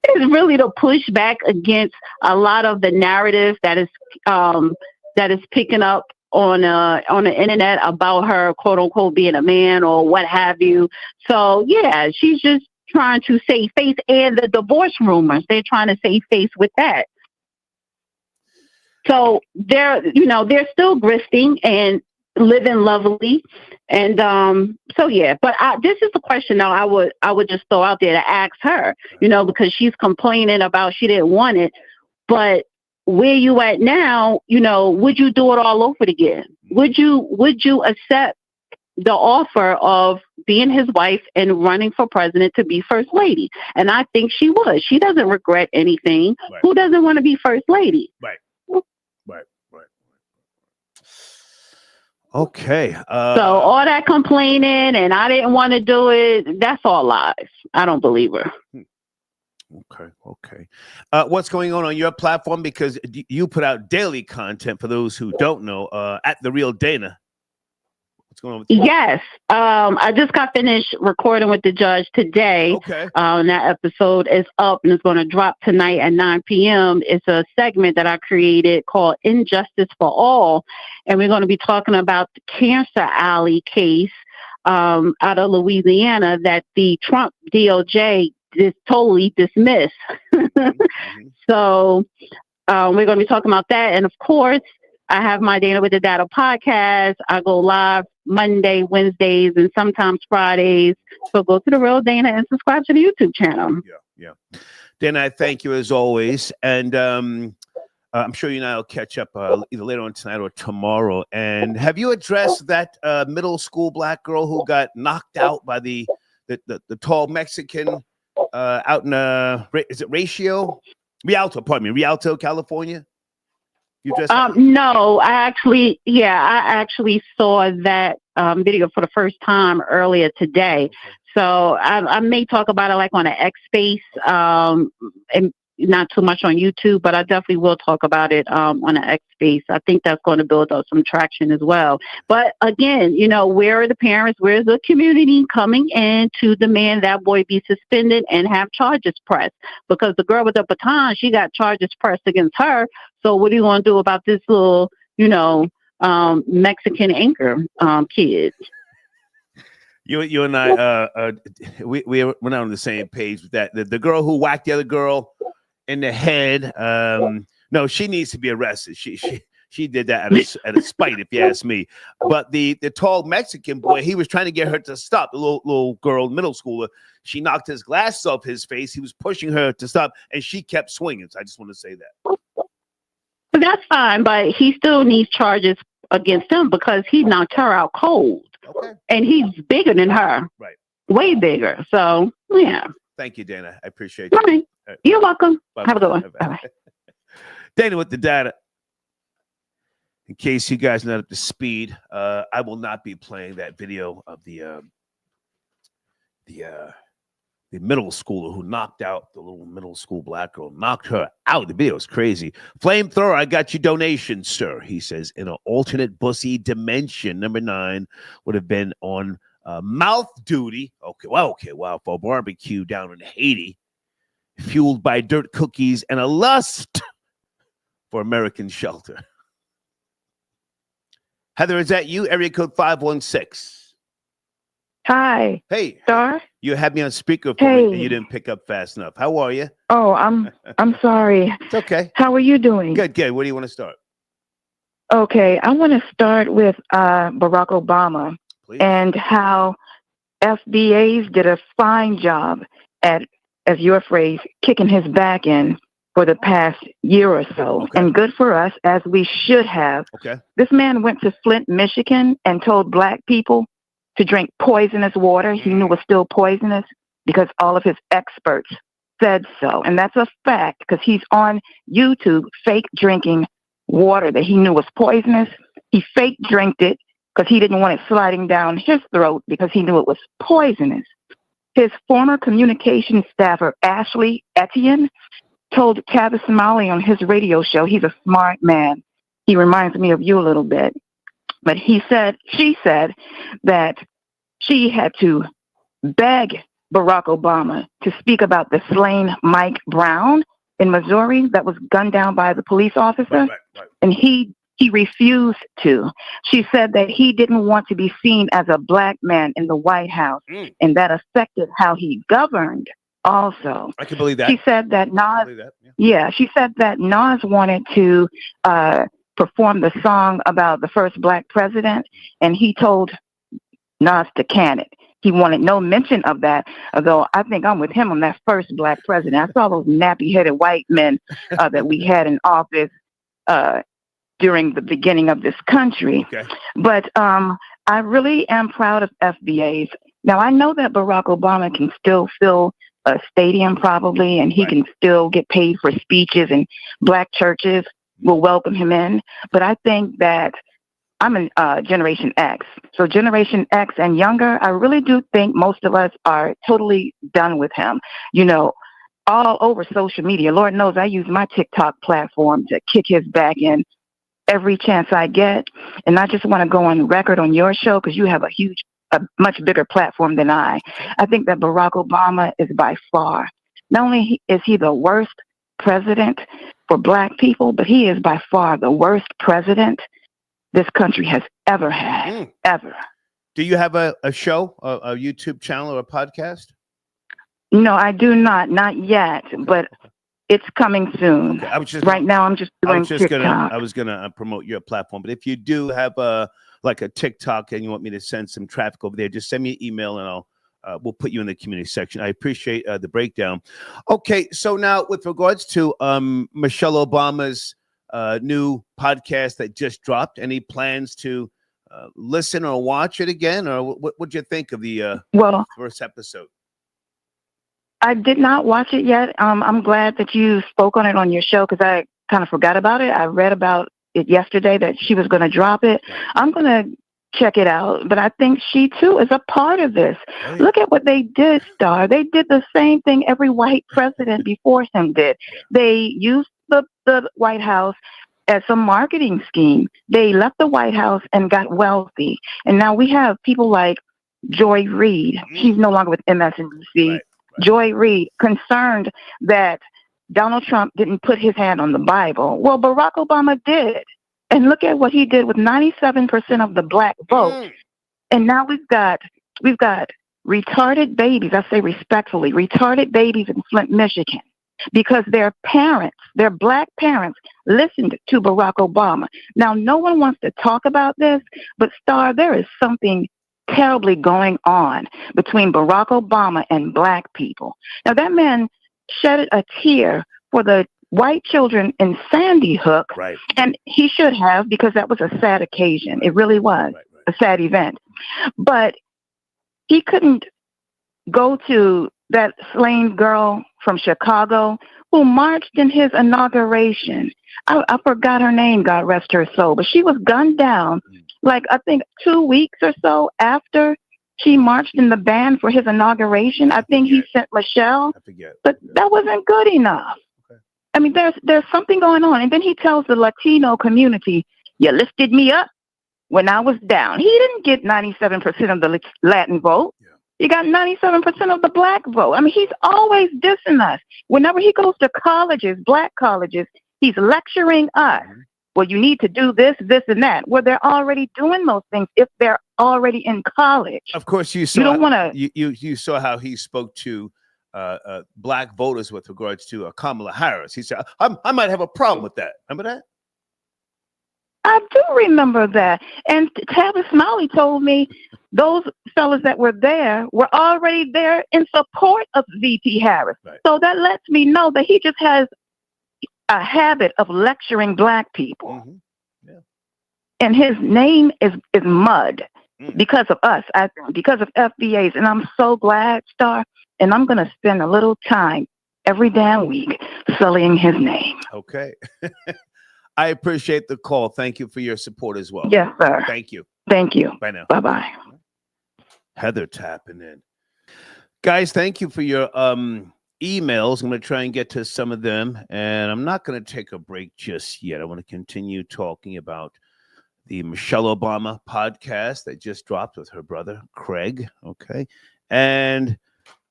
It's really to push back against a lot of the narrative that is picking up on the internet about her, quote unquote, being a man or what have you. So yeah, she's just trying to save face, and the divorce rumors, they're trying to save face with that. So they're still grifting and living lovely. And so yeah, but this is the question though I would just throw out there to ask her, because she's complaining about she didn't want it, but where you at now, would you do it all over again? Would you accept the offer of being his wife and running for president to be first lady? And I think she would. She doesn't regret anything. Right. Who doesn't want to be first lady? Right. Okay. So all that complaining and I didn't want to do it, that's all lies. I don't believe her. Okay. What's going on your platform? Because you put out daily content for those who don't know, at The Real Dana. What's going on with you? Yes. I just got finished recording with the judge today. Okay. That episode is up and it's going to drop tonight at 9 p.m. It's a segment that I created called Injustice for All. And we're going to be talking about the Cancer Alley case out of Louisiana that the Trump DOJ totally dismissed. Mm-hmm. So we're going to be talking about that. And of course, I have my Dana with the Data podcast. I go live Monday, Wednesdays, and sometimes Fridays. So go to The Real Dana and subscribe to the YouTube channel. Yeah. Dana, I thank you as always. And I'm sure you and I will catch up either later on tonight or tomorrow. And have you addressed that middle school black girl who got knocked out by the tall Mexican out in is it Rialto, California? You addressed that? No, I actually saw that video for the first time earlier today. Okay. So I may talk about it like on an X space, and not too much on YouTube, but I definitely will talk about it on an X space. I think that's going to build up some traction as well. But again, where are the parents? Where's the community coming in to demand that boy be suspended and have charges pressed? Because the girl with the baton, she got charges pressed against her. So what are you going to do about this little, Mexican anchor kid? You and I, we're not on the same page with that. The girl who whacked the other girl in the head, no, she needs to be arrested. She did that at a spite, if you ask me. But the tall Mexican boy, he was trying to get her to stop. The little girl, middle schooler, she knocked his glasses off his face. He was pushing her to stop, and she kept swinging. So I just want to say that. But that's fine, but he still needs charges against him because he knocked her out cold. Okay. And he's bigger than her. Right. Way bigger. So, yeah. Thank you, Dana. I appreciate you. All right. You're welcome. Bye-bye. Have a good one. Bye-bye. Bye-bye. Dana with the data. In case you guys are not up to speed, I will not be playing that video of the middle schooler who knocked out the little middle school black girl, knocked her out. The video is crazy. Flamethrower, I got your donation, sir. He says, in an alternate bussy dimension, number 9 would have been on mouth duty. Okay, wow, for a barbecue down in Haiti, fueled by dirt cookies and a lust for American shelter. Heather, is that you? Area code 516. Hi. Hey. Star? You had me on speaker for me and you didn't pick up fast enough. How are you? Oh, I'm sorry. It's okay. How are you doing? Good. Where do you want to start? Okay, I want to start with Barack Obama. Please. And how FBAs did a fine job at, as your phrase, kicking his back in for the past year or so. Okay. And good for us, as we should have. Okay. This man went to Flint, Michigan, and told black people to drink poisonous water he knew was still poisonous because all of his experts said so. And that's a fact because he's on YouTube fake drinking water that he knew was poisonous. He fake drank it because he didn't want it sliding down his throat because he knew it was poisonous. His former communication staffer, Ashley Etienne, told Tavis Smiley on his radio show, he's a smart man. He reminds me of you a little bit. But she said that she had to beg Barack Obama to speak about the slain Mike Brown in Missouri that was gunned down by the police officer. Right. And he refused to. She said that he didn't want to be seen as a black man in the White House, and that affected how he governed also. I can believe that. She said that Nas, yeah, she said that Nas wanted to perform the song about the first black president, and he told Nas to can it. He wanted no mention of that, although I think I'm with him on that first black president. I saw those nappy-headed white men that we had in office during the beginning of this country. Okay. But I really am proud of FBAs. Now, I know that Barack Obama can still fill a stadium probably, and he can still get paid for speeches, and black churches will welcome him in. But I think that I'm in Generation X. So Generation X and younger, I really do think most of us are totally done with him. You know, all over social media. Lord knows I use my TikTok platform to kick his back in every chance I get. And I just want to go on record on your show because you have a much bigger platform than I. I think that Barack Obama is by far, not only is he the worst president for black people, but he is by far the worst president this country has ever had, ever. Do you have a show, a YouTube channel or a podcast? No, I do not yet, but it's coming soon. Okay. Right now, I'm just doing TikTok. I was gonna promote your platform, but if you do have like a TikTok and you want me to send some traffic over there, just send me an email and we'll put you in the community section. I appreciate the breakdown. Okay, so now with regards to Michelle Obama's new podcast that just dropped, any plans to listen or watch it again, or what would you think of the first episode? I did not watch it yet. I'm glad that you spoke on it on your show because I kind of forgot about it. I read about it yesterday that she was going to drop it. I'm going to check it out, but I think she too is a part of this. Oh, yeah. Look at what they did, Star. They did the same thing every white president before him did. Yeah. They used the White House as a marketing scheme. They left the White House and got wealthy. And now we have people like Joy Reid. She's no longer with MSNBC. Right. Joy Reid, concerned that Donald Trump didn't put his hand on the Bible. Well, Barack Obama did. And look at what he did with 97% of the black vote. And now we've got retarded babies, I say respectfully, retarded babies in Flint, Michigan, because their parents, their black parents, listened to Barack Obama. Now, no one wants to talk about this, but Star, there is something terribly going on between Barack Obama and black people. Now, that man shed a tear for the white children in Sandy Hook, right. And he should have, because that was a sad occasion. It really was a sad event. But he couldn't go to that slain girl from Chicago who marched in his inauguration. I forgot her name, God rest her soul, but she was gunned down like I think 2 weeks or so after she marched in the band for his inauguration. I think he sent Michelle, but that wasn't good enough. Okay. I mean, there's something going on. And then he tells the Latino community, you lifted me up when I was down. He didn't get 97% of the Latin vote. Yeah. He got 97% of the black vote. I mean, he's always dissing us. Whenever he goes to colleges, black colleges, he's lecturing us. Mm-hmm. Well, you need to do this, this, and that. Well, they're already doing those things if they're already in college. Of course, you saw. You saw how he spoke to black voters with regards to Kamala Harris. He said, "I might have a problem with that." Remember that? I do remember that. And Tavis Smiley told me those fellas that were there were already there in support of VP Harris. Right. So that lets me know that he just has a habit of lecturing black people. Mm-hmm. Yeah. And his name is mud because of us, I think, because of FBAs. And I'm so glad, Star, and I'm going to spend a little time every damn week sullying his name. Okay. I appreciate the call. Thank you for your support as well. Yes, sir. Thank you. Thank you. Bye now. Bye-bye. Heather tapping in. Guys, thank you for your emails. I'm going to try and get to some of them, and I'm not going to take a break just yet. I want to continue talking about the Michelle Obama podcast that just dropped with her brother, Craig. Okay. And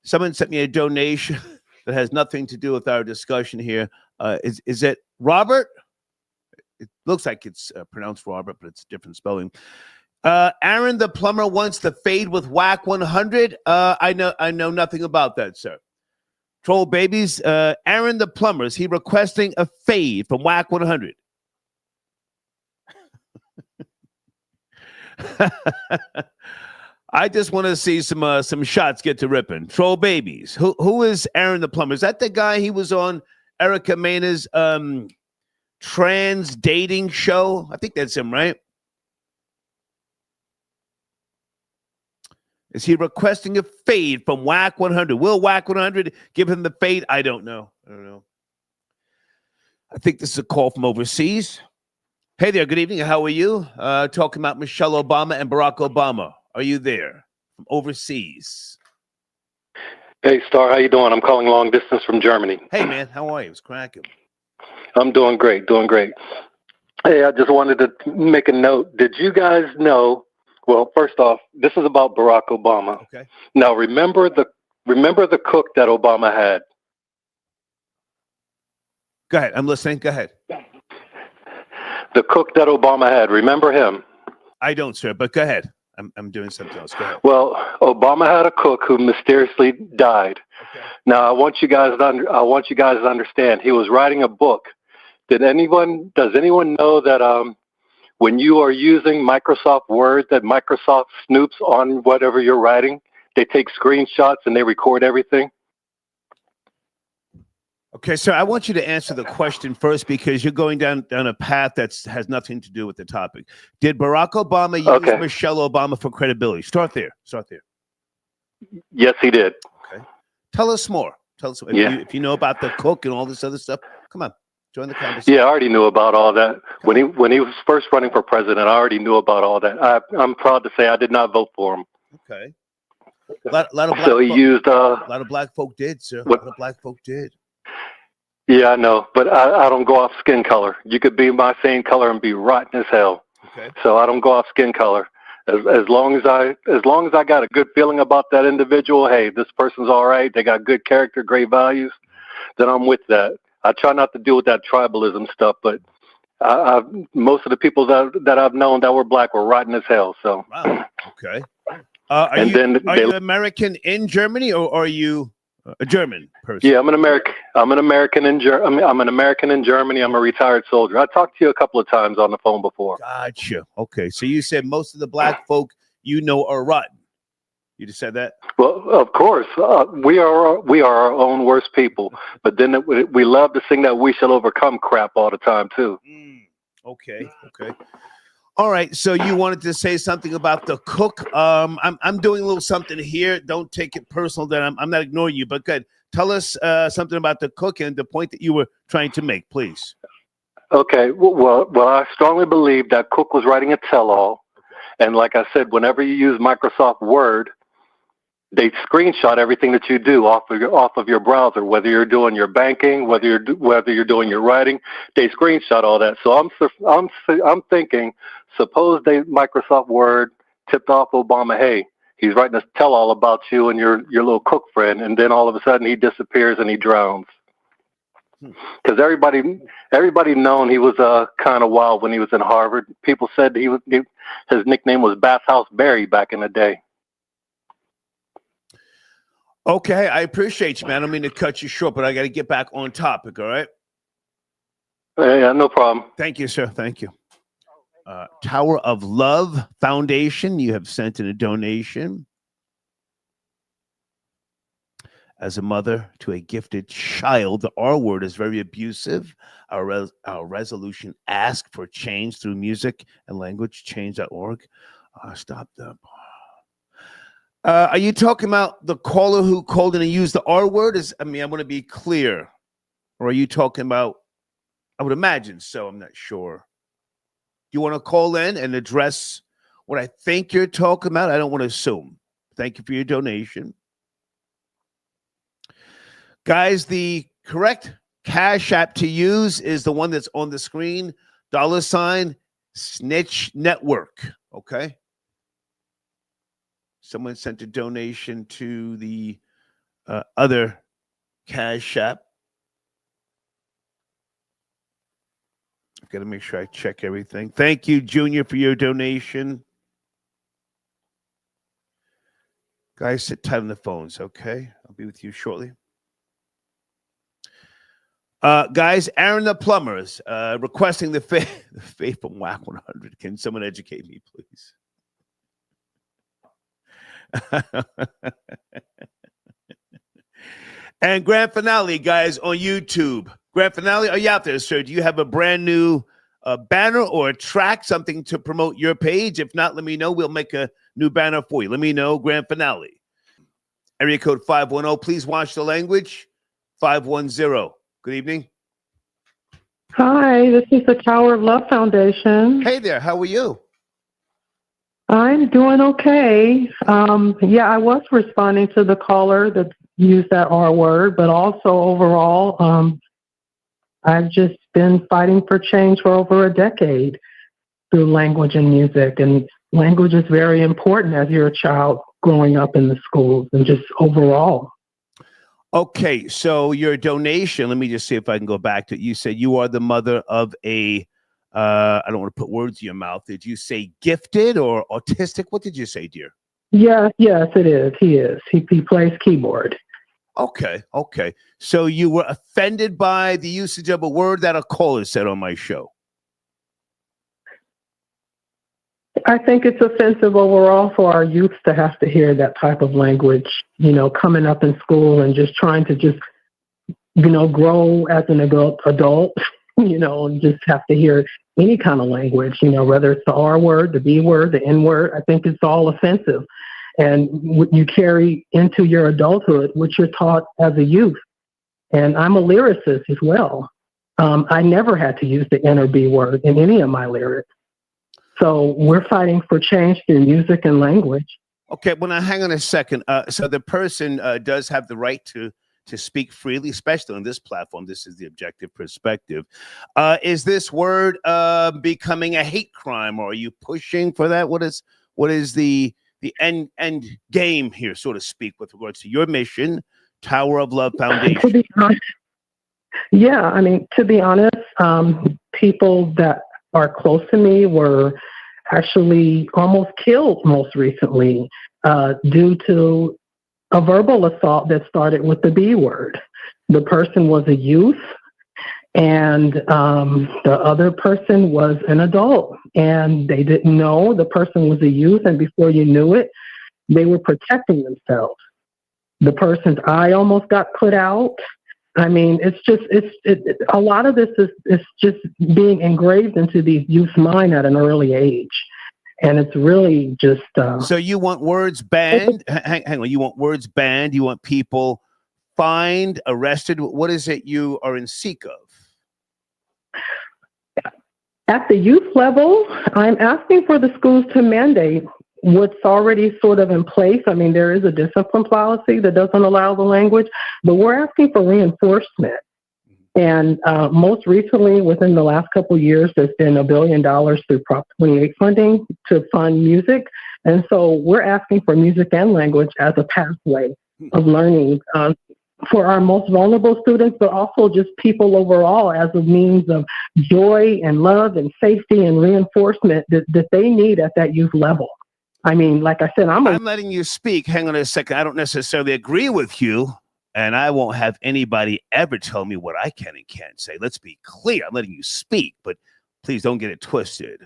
someone sent me a donation that has nothing to do with our discussion here. Is it Robert? It looks like it's pronounced Robert, but it's a different spelling. Aaron the plumber wants to fade with whack 100. I know nothing about that, sir. Troll babies. Aaron the plumber, is he requesting a fade from whack 100? I just want to see some shots get to ripping. Troll babies. Who is Aaron the plumber? Is that the guy he was on Erica Mena's trans dating show? I think that's him, right? Is he requesting a fade from whack 100? Will whack 100 give him the fade? I don't know. I think this is a call from overseas. Hey there, good evening. How are you? Talking about Michelle Obama and Barack Obama. Are you there? From overseas. Hey, Star, how you doing? I'm calling long distance from Germany. Hey, man, how are you? It's cracking. I'm doing great. Hey, I just wanted to make a note. Did you guys know? Well, first off, this is about Barack Obama. Okay. Now, remember the cook that Obama had. Go ahead. I'm listening. Go ahead. The cook that Obama had. Remember him? I don't, sir. But go ahead. I'm doing something else. Go ahead. Well, Obama had a cook who mysteriously died. Okay. Now, I want you guys to understand. He was writing a book. Does anyone know that when you are using Microsoft Word, that Microsoft snoops on whatever you're writing, they take screenshots and they record everything? Okay, so I want you to answer the question first because you're going down a path that has nothing to do with the topic. Did Barack Obama use Michelle Obama for credibility? Start there. Yes, he did. Okay. Tell us more. Tell us if you know about the cook and all this other stuff. Come on, join the conversation. Yeah, I already knew about all that. When he was first running for president, I already knew about all that. I'm proud to say I did not vote for him. Okay. A lot of black so he used a lot of black folk did, sir. A lot of black folk did. Yeah, I know, but I don't go off skin color. You could be my same color and be rotten as hell. Okay. So I don't go off skin color. As long as I got a good feeling about that individual, hey, this person's all right. They got good character, great values. Then I'm with that. I try not to deal with that tribalism stuff, but most of the people that I've known that were black were rotten as hell. So. Wow. Okay. Are you American in Germany or are you a German person? Yeah, I'm an American. I'm an American in Germany. I'm a retired soldier. I talked to you a couple of times on the phone before. Gotcha. Okay, so you said most of the black folk you know are rotten. You just said that? Well, of course, we are our own worst people. But then we love to sing that "We Shall Overcome" crap all the time too. Okay. All right. So you wanted to say something about the cook. I'm doing a little something here. Don't take it personal that I'm not ignoring you, but good. Tell us something about the cook and the point that you were trying to make, please. Okay. Well, I strongly believe that Cook was writing a tell-all, and like I said, whenever you use Microsoft Word, they screenshot everything that you do off of your browser, whether you're doing your banking, whether you're doing your writing, they screenshot all that. So I'm thinking, suppose Microsoft Word tipped off Obama, hey, he's writing a tell-all about you and your little cook friend, and then all of a sudden he disappears and he drowns. Because everybody known he was kind of wild when he was in Harvard. People said his nickname was Bathhouse Barry back in the day. Okay, I appreciate you, man. I don't mean to cut you short, but I got to get back on topic, all right? Yeah, no problem. Thank you, sir. Thank you. Tower of Love Foundation, you have sent in a donation. As a mother to a gifted child, the R word is very abusive. Our resolution, ask for change through music and language, change.org. Stop the... are you talking about the caller who called in and used the R word? I want to be clear. Or are you talking about, I would imagine so, I'm not sure. Do you want to call in and address what I think you're talking about? I don't want to assume. Thank you for your donation. Guys, the correct Cash App to use is the one that's on the screen, $Snitch Network, okay? Someone sent a donation to the other Cash App. I've got to make sure I check everything. Thank you, Junior, for your donation. Guys, sit tight on the phones, okay? I'll be with you shortly. Guys, Aaron the plumber is requesting the faith from WAC 100. Can someone educate me, please? And grand finale, guys, on YouTube. Grand finale, are you out there, sir? Do you have a brand new banner or a track, something to promote your page? If not, let me know. We'll make a new banner for you. Let me know. Grand finale. Area code 510. Please watch the language. 510. Good evening. Hi, this is the Tower of Love Foundation. Hey there. How are you? I'm doing okay. I was responding to the caller that used that R word, but also overall, I've just been fighting for change for over a decade through language and music. And language is very important as you're a child growing up in the schools and just overall. Okay, so your donation, let me just see if I can go back to it. You said you are the mother of a, I don't want to put words in your mouth. Did you say gifted or autistic? What did you say, dear? Yes, it is. He is. He plays keyboard. Okay. So you were offended by the usage of a word that a caller said on my show. I think it's offensive overall for our youth to have to hear that type of language, coming up in school and just trying to just, grow as an adult, and just have to hear any kind of language, whether it's the R word, the B word, the N word. I think it's all offensive. And what you carry into your adulthood, which you're taught as a youth. And I'm a lyricist as well. I never had to use the N or B word in any of my lyrics. So we're fighting for change through music and language. Okay, well, now hang on a second. So the person does have the right to speak freely, especially on this platform. This is the objective perspective. Is this word becoming a hate crime, or are you pushing for that? What is the end game here, so to speak, with regards to your mission, Tower of Love Foundation? To be honest, people that are close to me were actually almost killed most recently due to a verbal assault that started with the B word. The person was a youth, and the other person was an adult, and they didn't know the person was a youth, and before you knew it, they were protecting themselves. The person's eye almost got put out. I mean, a lot of this is just being engraved into these youth's mind at an early age. And it's really just... So you want words banned? Hang on. You want words banned? You want people fined, arrested? What is it you are in seek of? At the youth level, I'm asking for the schools to mandate what's already sort of in place. I mean, there is a discipline policy that doesn't allow the language, but we're asking for reinforcement. And most recently, within the last couple of years, there's been $1 billion through Prop 28 funding to fund music. And so we're asking for music and language as a pathway of learning for our most vulnerable students, but also just people overall as a means of joy and love and safety and reinforcement that they need at that youth level. I mean, like I said, I'm letting you speak. Hang on a second. I don't necessarily agree with you, and I won't have anybody ever tell me what I can and can't say. Let's be clear. I'm letting you speak, but please don't get it twisted.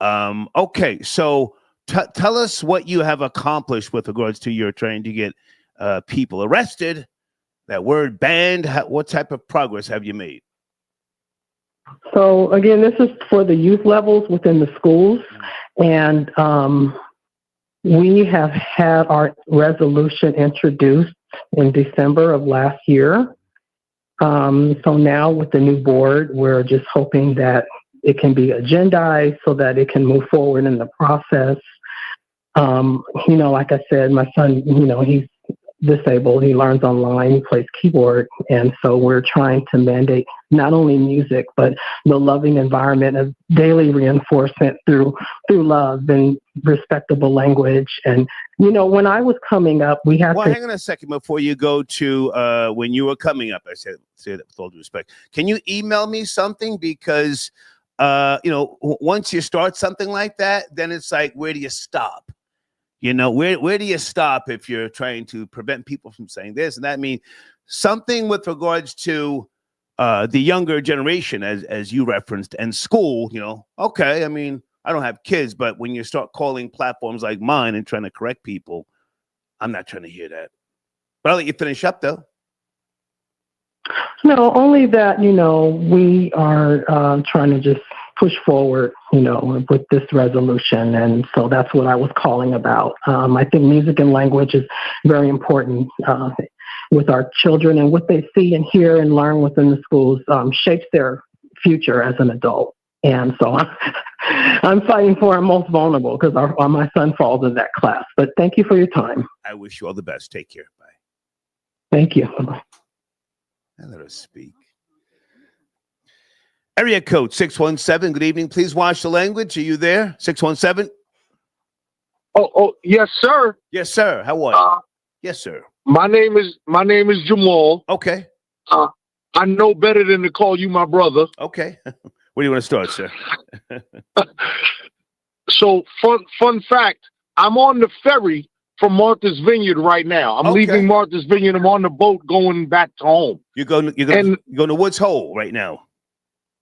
Okay, so tell us what you have accomplished with regards to your trying to get people arrested, that word banned. What type of progress have you made? So, again, this is for the youth levels within the schools, and we have had our resolution introduced in December of last year. So now with the new board, we're just hoping that it can be agendized so that it can move forward in the process. Like I said, my son, he's disabled. He learns online. He plays keyboard. And so we're trying to mandate not only music, but the loving environment of daily reinforcement through love and respectable language. And, when I was coming up, we had hang on a second before you go to when you were coming up. I say that with all due respect. Can you email me something? Because, once you start something like that, then it's like, where do you stop? Where do you stop if you're trying to prevent people from saying this and that? I mean, something with regards to the younger generation, as you referenced, and school, okay, I mean, I don't have kids, but when you start calling platforms like mine and trying to correct people, I'm not trying to hear that. But I'll let you finish up, though. No, only that, we are trying to just push forward, with this resolution. And so that's what I was calling about. I think music and language is very important with our children, and what they see and hear and learn within the schools shapes their future as an adult. And so I'm fighting for our most vulnerable because my son falls in that class. But thank you for your time. I wish you all the best. Take care. Bye. Thank you. Bye-bye. And let us speak. Area code 617. Good evening. Please watch the language. Are you there? 617. Oh, yes, sir. Yes, sir. How are you? Yes, sir. My name is Jamal. Okay. I know better than to call you my brother. Okay. Where do you want to start, sir? So, fun fact, I'm on the ferry from Martha's Vineyard right now. I'm leaving Martha's Vineyard. I'm on the boat going back to home. You're going to Woods Hole right now.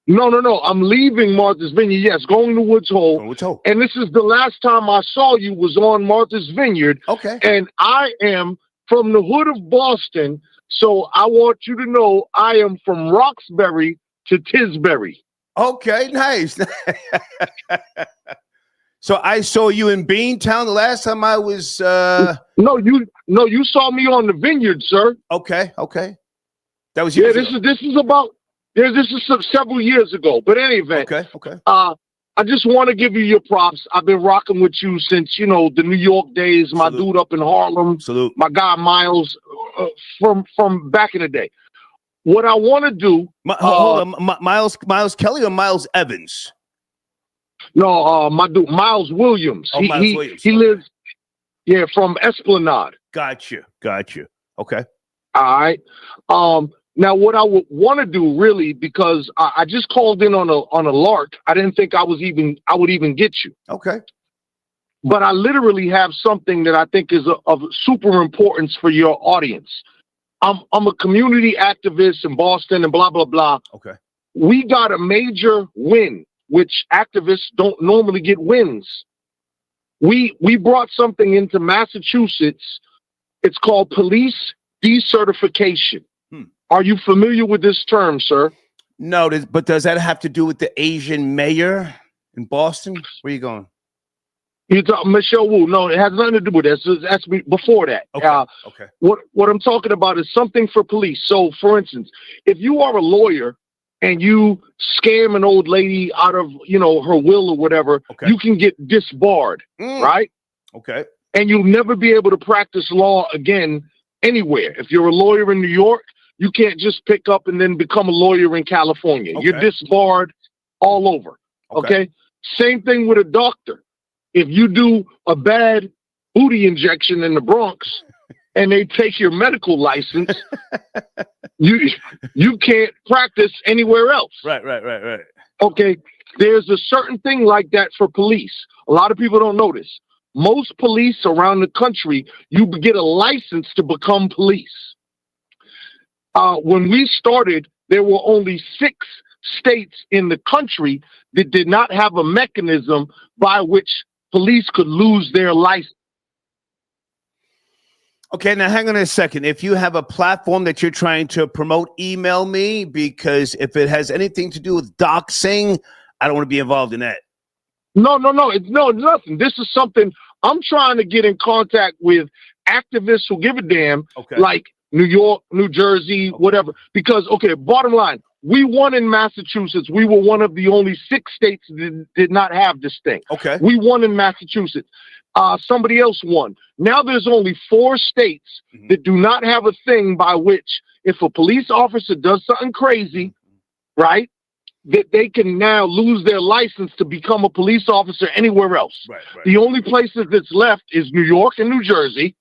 No. I'm leaving Martha's Vineyard. Yes, going to Woods Hole. And this is the last time I saw you was on Martha's Vineyard. Okay. And I am from the hood of Boston, so I want you to know I am from Roxbury to Tisbury. Okay, nice. So I saw you in Beantown the last time I was. No, you saw me on the Vineyard, sir. Okay. That was this is about. Yeah, this is several years ago. But in any event, okay. I just want to give you your props. I've been rocking with you since the New York days. My dude up in Harlem. Salute. My guy Miles from back in the day. What I want to do. Hold on, Miles Kelly or Miles Evans? No, my dude Miles Williams. Miles Williams. He lives, from Esplanade. Got you. Okay. All right. Now, what I would want to do, really, because I just called in on a lark. I didn't think I would even get you. Okay. But I literally have something that I think is of super importance for your audience. I'm a community activist in Boston and blah blah blah. Okay. We got a major win, which activists don't normally get wins. We brought something into Massachusetts. It's called police decertification. Are you familiar with this term, sir? No, but does that have to do with the Asian mayor in Boston? Where are you going? You talk Michelle Wu. No, it has nothing to do with that. So that's before that. Okay. What I'm talking about is something for police. So, for instance, if you are a lawyer and you scam an old lady out of her will or whatever, you can get disbarred, right? Okay. And you'll never be able to practice law again anywhere. If you're a lawyer in New York, you can't just pick up and then become a lawyer in California. You're disbarred all over. Okay. Same thing with a doctor. If you do a bad booty injection in the Bronx and they take your medical license, you can't practice anywhere else. Right. Okay. There's a certain thing like that for police. A lot of people don't know this. Most police around the country, you get a license to become police. When we started, there were only 6 states in the country that did not have a mechanism by which police could lose their license. Okay, now hang on a second. If you have a platform that you're trying to promote, email me, because if it has anything to do with doxing, I don't want to be involved in that. No, it's nothing. This is something I'm trying to get in contact with activists who give a damn, like New York, New Jersey, whatever. Because, bottom line, we won in Massachusetts. We were one of the only 6 states that did not have this thing. Okay. We won in Massachusetts. Somebody else won. Now there's only 4 states that do not have a thing by which if a police officer does something crazy, right, that they can now lose their license to become a police officer anywhere else. Right. The only places that's left is New York and New Jersey,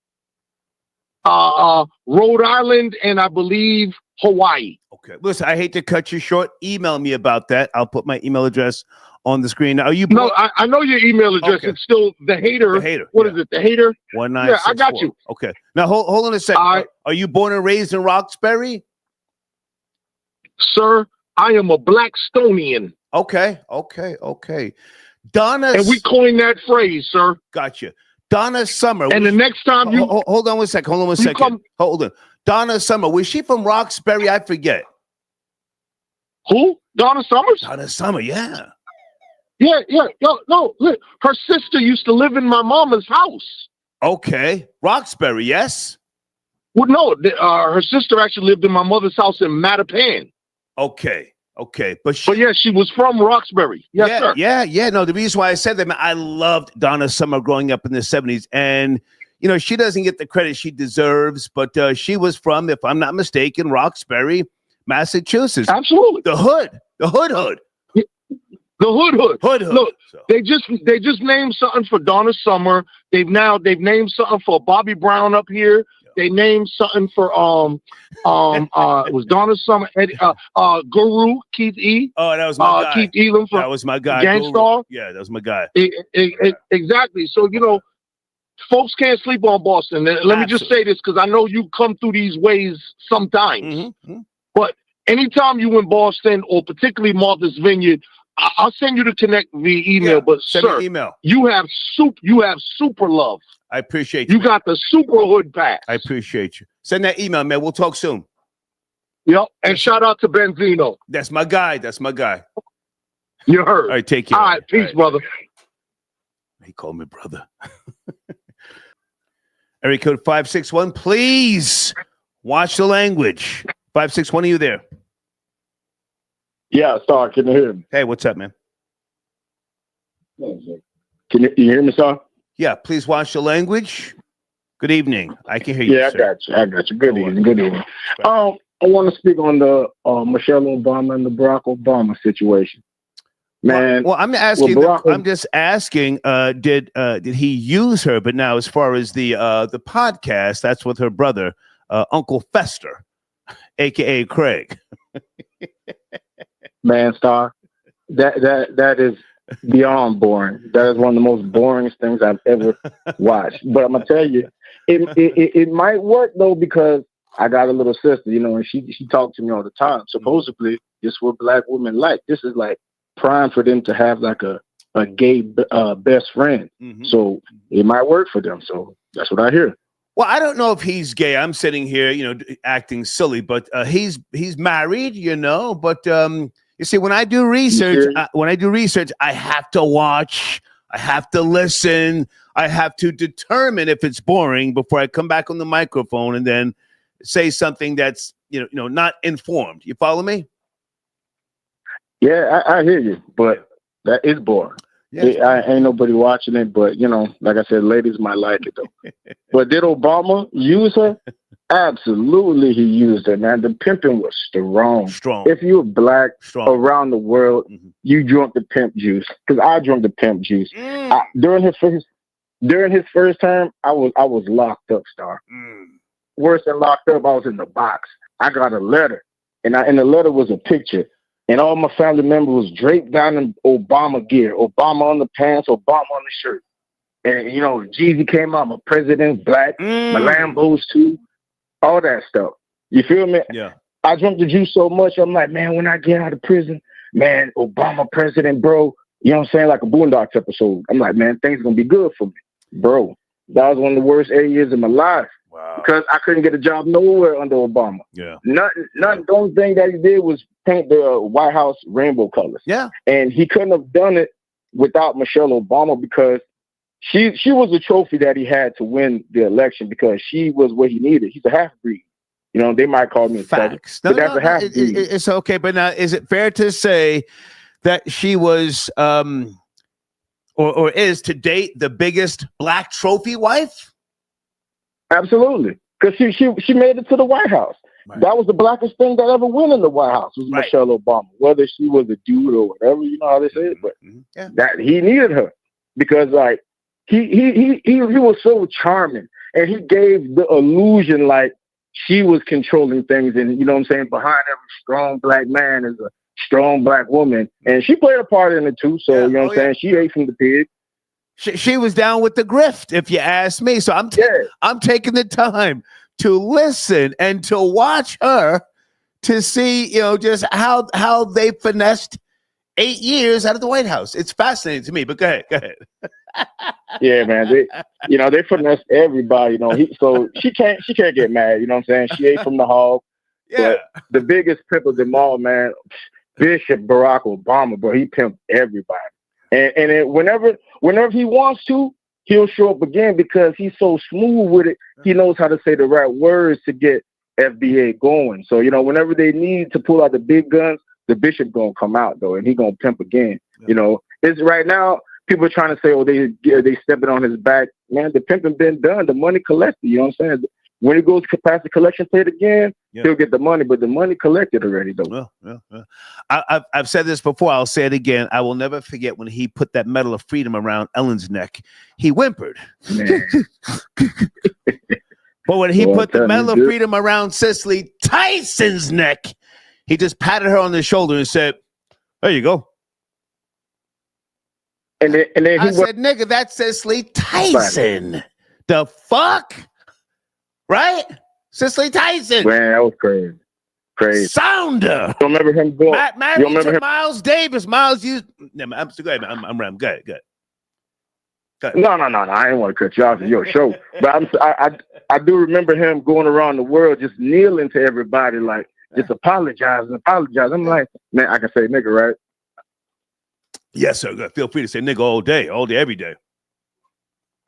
Rhode Island, and I believe Hawaii. Okay. Listen, I hate to cut you short. Email me about that. I'll put my email address on the screen. Now, are you? No, I know your email address. Okay. It's still the hater. What is it? The hater. 1964. Yeah, I got you. Okay. Now hold on a second. Are you born and raised in Roxbury? Sir, I am a Blackstonian. Okay. Donna. And we coined that phrase, sir. Gotcha. Donna Summer. And the next time you hold on one second. Hold on. Donna Summer. Was she from Roxbury? I forget. Who? Donna Summers? Donna Summer. Yeah. Yeah. No. Look, her sister used to live in my mama's house. Okay. Roxbury. Yes. Well, no. Her sister actually lived in my mother's house in Mattapan. Okay. But yeah, she was from Roxbury. Yes, sir. Yeah. No, the reason why I said that, man, I loved Donna Summer growing up in the 70s. And, she doesn't get the credit she deserves, but she was from, if I'm not mistaken, Roxbury, Massachusetts. Absolutely. The hood. The hood. Look, they just named something for Donna Summer. They've named something for Bobby Brown up here. They named something for it was Donna Summer, Guru, Keith E. Oh, that was my guy. Keith Elam that was my guy. Gangstar. Yeah, that was my guy. Exactly. So folks can't sleep on Boston. Let me just say this because I know you come through these ways sometimes. Mm-hmm. But anytime you in Boston or particularly Martha's Vineyard, I'll send you to connect via email. But send sir, me email. you have super love. I appreciate you. You got the super hood pass. I appreciate you. Send that email, man. We'll talk soon. Yep. And shout out to Benzino. That's my guy. That's my guy. You heard. All right, take care. All right, peace, brother. He called me brother. Area code 561. Please watch the language. 561, are you there? Yeah, Star, can you hear me? Hey, what's up, man? Can you hear me, Star? Yeah, please watch the language. Good evening. I can hear you. Yeah, sir. I got you. Good evening. Good evening. I want to speak on the Michelle Obama and the Barack Obama situation. Man, well, I'm asking. I'm just asking. Did he use her? But now, as far as the podcast, that's with her brother, Uncle Fester, aka Craig. Man, Star, that is beyond boring. That is one of the most boringest things I've ever watched. But I'm gonna tell you, it might work though, because I got a little sister, and she talked to me all the time. Supposedly, this is what Black women like. This is like prime for them to have like a gay best friend. Mm-hmm. So it might work for them. So that's what I hear. Well, I don't know if he's gay. I'm sitting here, acting silly, but he's married, But you see, when I do research, I have to watch, I have to listen, I have to determine if it's boring before I come back on the microphone and then say something that's not informed. You follow me? Yeah, I hear you, but that is boring. Yeah, I ain't nobody watching it, but like I said, ladies might like it though. But did Obama use her? Absolutely, he used her, man. The pimping was strong. If you're Black around the world, you drunk the pimp juice. Because I drunk the pimp juice. During his first term, I was locked up, Star. Worse than locked up, I was in the box. I got a letter, and the letter was a picture. And all my family members was draped down in Obama gear, Obama on the pants, Obama on the shirt. And, Jeezy came out, my president's Black, my Lambos too, all that stuff. You feel me? Yeah. I drank the juice so much, I'm like, man, when I get out of prison, man, Obama president, bro, you know what I'm saying? Like a Boondocks episode. I'm like, man, things going to be good for me. Bro, that was one of the worst 8 years of my life. Wow. Because I couldn't get a job nowhere under Obama. Yeah. Nothing. The only thing that he did was paint the White House rainbow colors. Yeah. And he couldn't have done it without Michelle Obama, because she was the trophy that he had to win the election, because she was what he needed. He's a half-breed. They might call me a facts. but that's a half-breed. It's okay, but now is it fair to say that she was or is to date the biggest Black trophy wife? Absolutely, because she made it to the White House. Right. That was the blackest thing that ever went in the White House was Michelle Obama, whether she was a dude or whatever, you know how they say it. But that he needed her, because like he was so charming, and he gave the illusion like she was controlling things, and you know what I'm saying, behind every strong Black man is a strong Black woman, and she played a part in it too. So you know what I'm saying, she ate from the pig. She was down with the grift, if you ask me. So I'm taking the time to listen and to watch her to see, just how they finessed 8 years out of the White House. It's fascinating to me, but go ahead. Yeah, man. They finessed everybody, so she can't get mad, you know what I'm saying? She ate from the hog. Yeah. But the biggest pimp of them all, man, Bishop Barack Obama, bro, he pimped everybody. And whenever he wants to, he'll show up again, because he's so smooth with it. He knows how to say the right words to get FBA going. So, whenever they need to pull out the big guns, the bishop gonna come out though, and he gonna pimp again. Yeah. It's right now, people are trying to say, oh, they stepping on his back. Man, the pimping been done. The money collected. You know what I'm saying? When he goes to past the collection plate again, he'll get the money, but the money collected already, though. Well. I've said this before. I'll say it again. I will never forget when he put that Medal of Freedom around Ellen's neck. He whimpered. But when he put the Medal of Freedom around Cicely Tyson's neck, he just patted her on the shoulder and said, there you go. And then I said, nigga, that's Cicely Tyson. The fuck? Right? Cicely Tyson. Man, that was crazy. Crazy. Sounder. You remember him going? You remember Miles Davis? Miles used. I'm so good. I'm good. No. I didn't want to cut you off. It's your show, but I do remember him going around the world just kneeling to everybody, like just apologize. I'm like, man, I can say nigga, right? Yes, sir. Good. Feel free to say nigga all day, every day.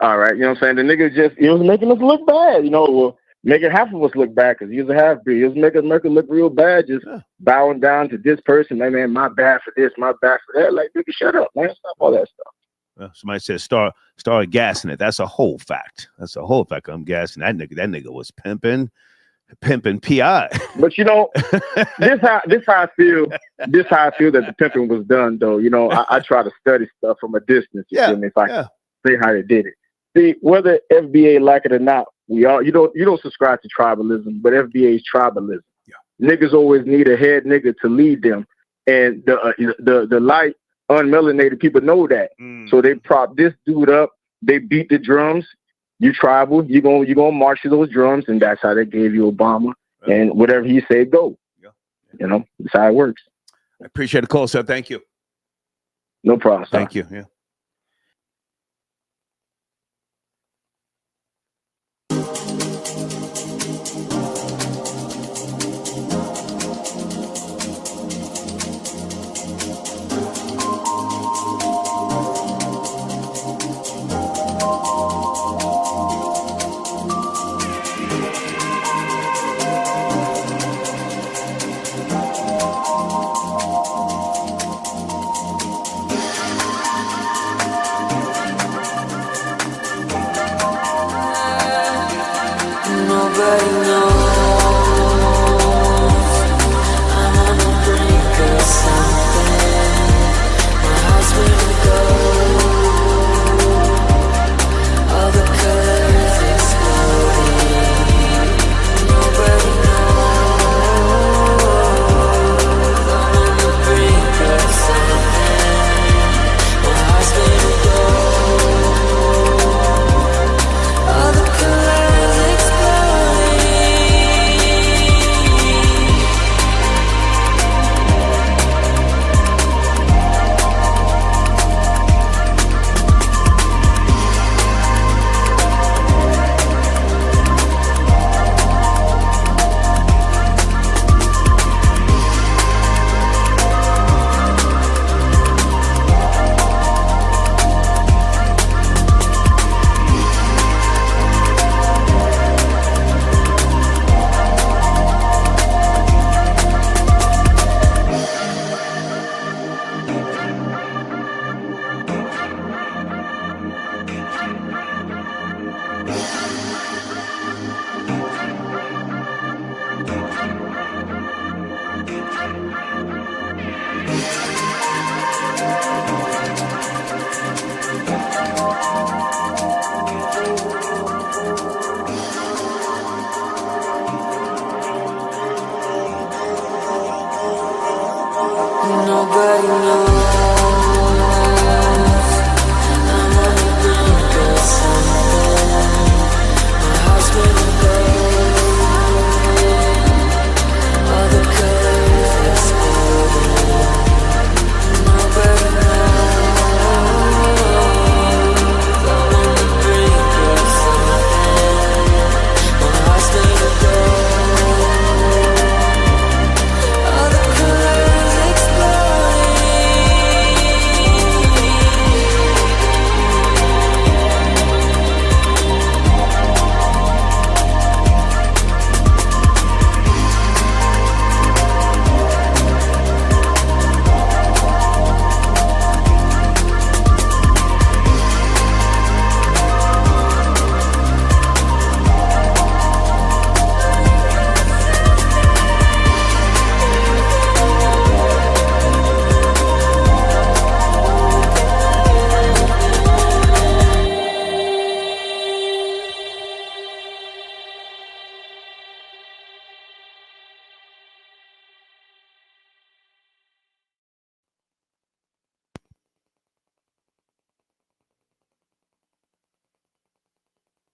All right, you know what I'm saying? The nigga just, he was making us look bad, well, making half of us look bad because he was a half-breed. He was making America look real bad, just bowing down to this person. Hey, man, my bad for this, my bad for that. Like, nigga, shut up, man. Stop all that stuff. Somebody said start gassing it. That's a whole fact. I'm gassing that nigga. That nigga was pimping PI. But this how I feel. This how I feel that the pimping was done, though. I try to study stuff from a distance. You feel me? If I can say how they did it. See, whether FBA like it or not, you don't subscribe to tribalism, but FBA is tribalism. Yeah. Niggas always need a head nigga to lead them, and the light unmelanated people know that. So they prop this dude up. They beat the drums. You tribal, you gonna march to those drums, and that's how they gave you Obama. And whatever he said, go. Yeah. That's how it works. I appreciate the call, sir. Thank you. No problem. Thank you. Yeah.